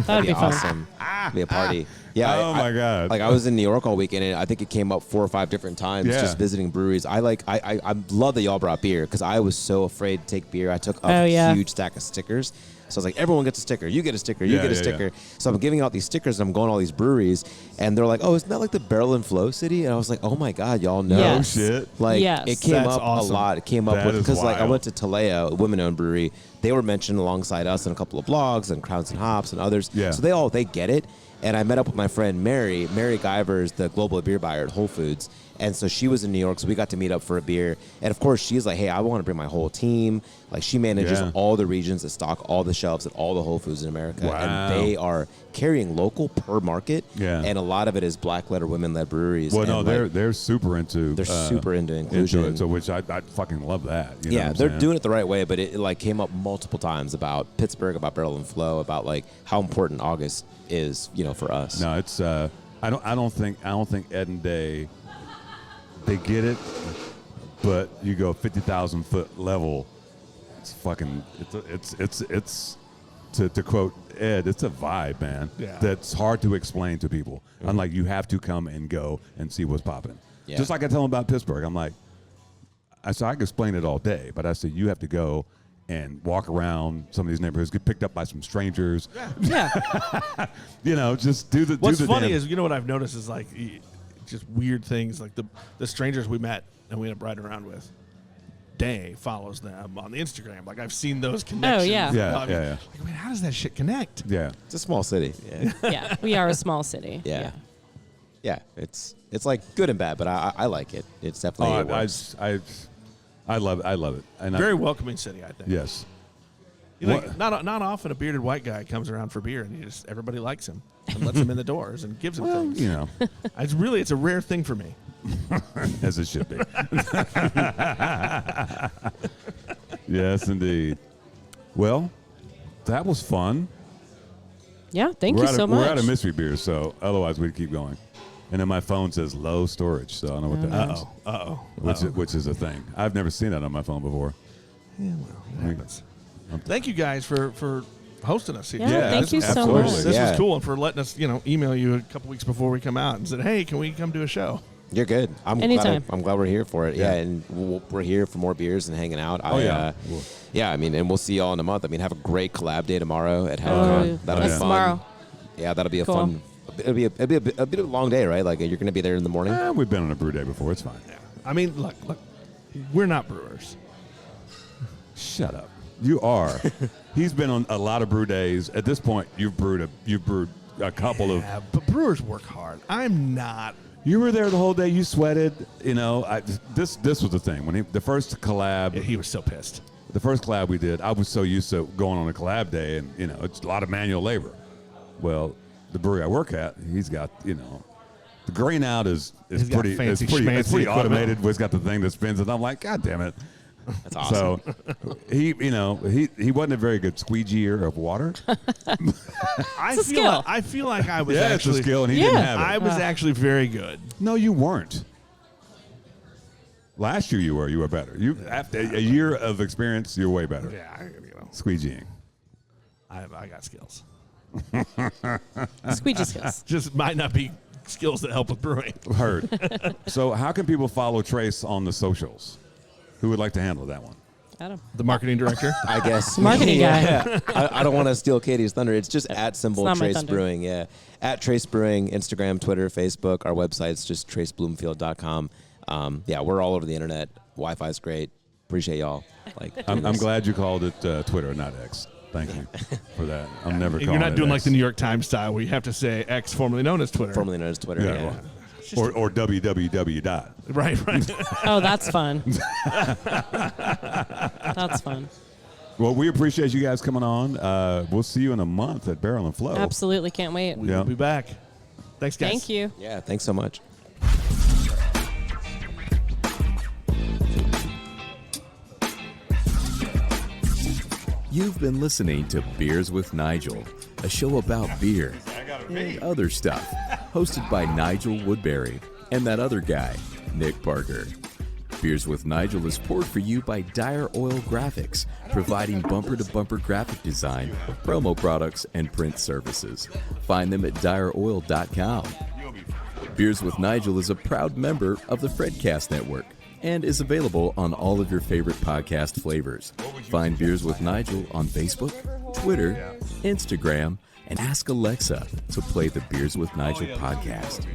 That'd be fun. awesome. Be a party. Yeah. Oh, my God. Like I was in New York all weekend, and I think it came up 4 or 5 different times Yeah. just visiting breweries. I love that y'all brought beer because I was so afraid to take beer. I took a huge stack of stickers. So I was like, everyone gets a sticker. You get a sticker. You Yeah, get a yeah, sticker. yeah. So I'm giving out these stickers, and I'm going to all these breweries, and they're like, oh, isn't that like the Barrel and Flow city? And I was like, oh my God, y'all know. Yes. Oh, shit. Like Yes. it came That's up awesome. a lot. It came up That with is because like I wild. went to Talea, a women-owned brewery. They were mentioned alongside us in a couple of blogs and Crowns and Hops and others. Yeah. So they get it. And I met up with my friend Mary. Mary Guyver is the global beer buyer at Whole Foods. And so she was in New York, so we got to meet up for a beer. And of course, she's like, hey, I want to bring my whole team. Like, she manages Yeah. all the regions that stock all the shelves at all the Whole Foods in America. Wow. And they are carrying local per market. Yeah. And a lot of it is black-led or women-led breweries. Well, and no, like, they're super into. they're super into inclusion. Into it, so which I fucking love that. You know Yeah, what I'm they're saying? doing it the right way, but it like came up multiple times about Pittsburgh, about Barrel and Flow, about like how important August is, for us. No, it's I don't think Ed and Day they get it, but you go 50,000 foot level. It's fucking it's to quote Ed, it's a vibe, man. Yeah. That's hard to explain to people. Unlike you have to come and go and see what's popping. Yeah. Just like I tell them about Pittsburgh, I'm like, I can explain it all day, but I said you have to go and walk around some of these neighborhoods, get picked up by some strangers. Yeah. Just do the. What's do the funny damn- is, what I've noticed is like just weird things, like the strangers we met and we ended up riding around with. Day follows them on the Instagram. Like I've seen those connections. yeah. Yeah, Like, yeah. Like, man, how does that shit connect? Yeah. It's a small city. Yeah. Yeah. We are a small city. Yeah. Yeah, it's like good and bad, but I like it. It's definitely it works. I love it. And Very welcoming city, I think. yes. Not often a bearded white guy comes around for beer and everybody likes him and lets him in the doors and gives him Well, things. you know, It's a rare thing for me. as it should be. Yes, indeed. Well, that was fun. Yeah. Thank you so much. We're out of mystery beers, so otherwise we'd keep going. And then my phone says low storage, so I don't know what that means. Which is a thing. I've never seen that on my phone before. Yeah, well, it happens. Thank you guys for hosting us here. Yeah, thank you so absolutely. much. This Yeah. was cool, and for letting us, email you a couple weeks before we come out and said, "Hey, can we come do a show?" You're good. Anytime. I'm glad we're here for it. Yeah. Yeah, and we're here for more beers and hanging out. Yeah. Yeah, I mean, and we'll see y'all in a month. I mean, have a great collab day tomorrow at Oh, Helicon. That'll be that's fun. tomorrow. Yeah, that'll be a Cool. fun. It'll be a bit of a long day, right? Like you're going to be there in the morning. We've been on a brew day before. It's fine. I mean, look, we're not brewers. Shut up. You are. He's been on a lot of brew days. At this point, you've brewed a couple of. Yeah, but brewers work hard. I'm not. You were there the whole day. You sweated. This was the thing when the first collab. He was so pissed. The first collab we did, I was so used to going on a collab day, and it's a lot of manual labor. Well, the brewery I work at, he's got the The grain out is He's got pretty fancy it's schmancy pretty equipment. automated. It's got the thing that spins, and I'm like, God damn it. That's awesome. So he wasn't a very good squeegeer of water. I It's a skill. I feel like I was Yeah, it's actually a skill, and he Yeah. didn't have it. I was actually very good. No, you weren't. Last year you were. You were better. You after a year of experience, you're way better. Yeah, Squeegeeing. I got skills. Squeegee skills. Just might not be skills that help with brewing. Heard. So how can people follow Trace on the socials? Who would like to handle that one? Aadam. The marketing director. I guess. Marketing guy. Yeah. I don't want to steal Katie's thunder. It's just at symbol It's not my Trace thunder. Brewing. Yeah. At Trace Brewing, Instagram, Twitter, Facebook. Our website's just tracebloomfield.com. Yeah, we're all over the internet. Wi-Fi's great. Appreciate y'all. Like, I'm glad you called it Twitter, not X. Thank you for that. I'm never calling You're not it doing like X. the New York Times style where you have to say X, formerly known as Twitter. formerly known as Twitter. Yeah, Yeah. or www dot. Right. Oh, that's fun. That's fun. Well, we appreciate you guys coming on. We'll see you in a month at Barrel and Flow. Absolutely. Can't wait. We Yeah. will be back. Thanks, guys. Thank you. Yeah. Thanks so much. You've been listening to Beers with Nigel, a show about beer and other stuff, hosted by Nigel Woodbury and that other guy, Nick Parker. Beers with Nigel is poured for you by Dire Oil Graphics, providing bumper-to-bumper graphic design, promo products, and print services. Find them at direoil.com. Beers with Nigel is a proud member of the Fredcast Network and is available on all of your favorite podcast flavors. Find Beers with Nigel on Facebook, Twitter, Instagram, and ask Alexa to play the Beers with Nigel podcast.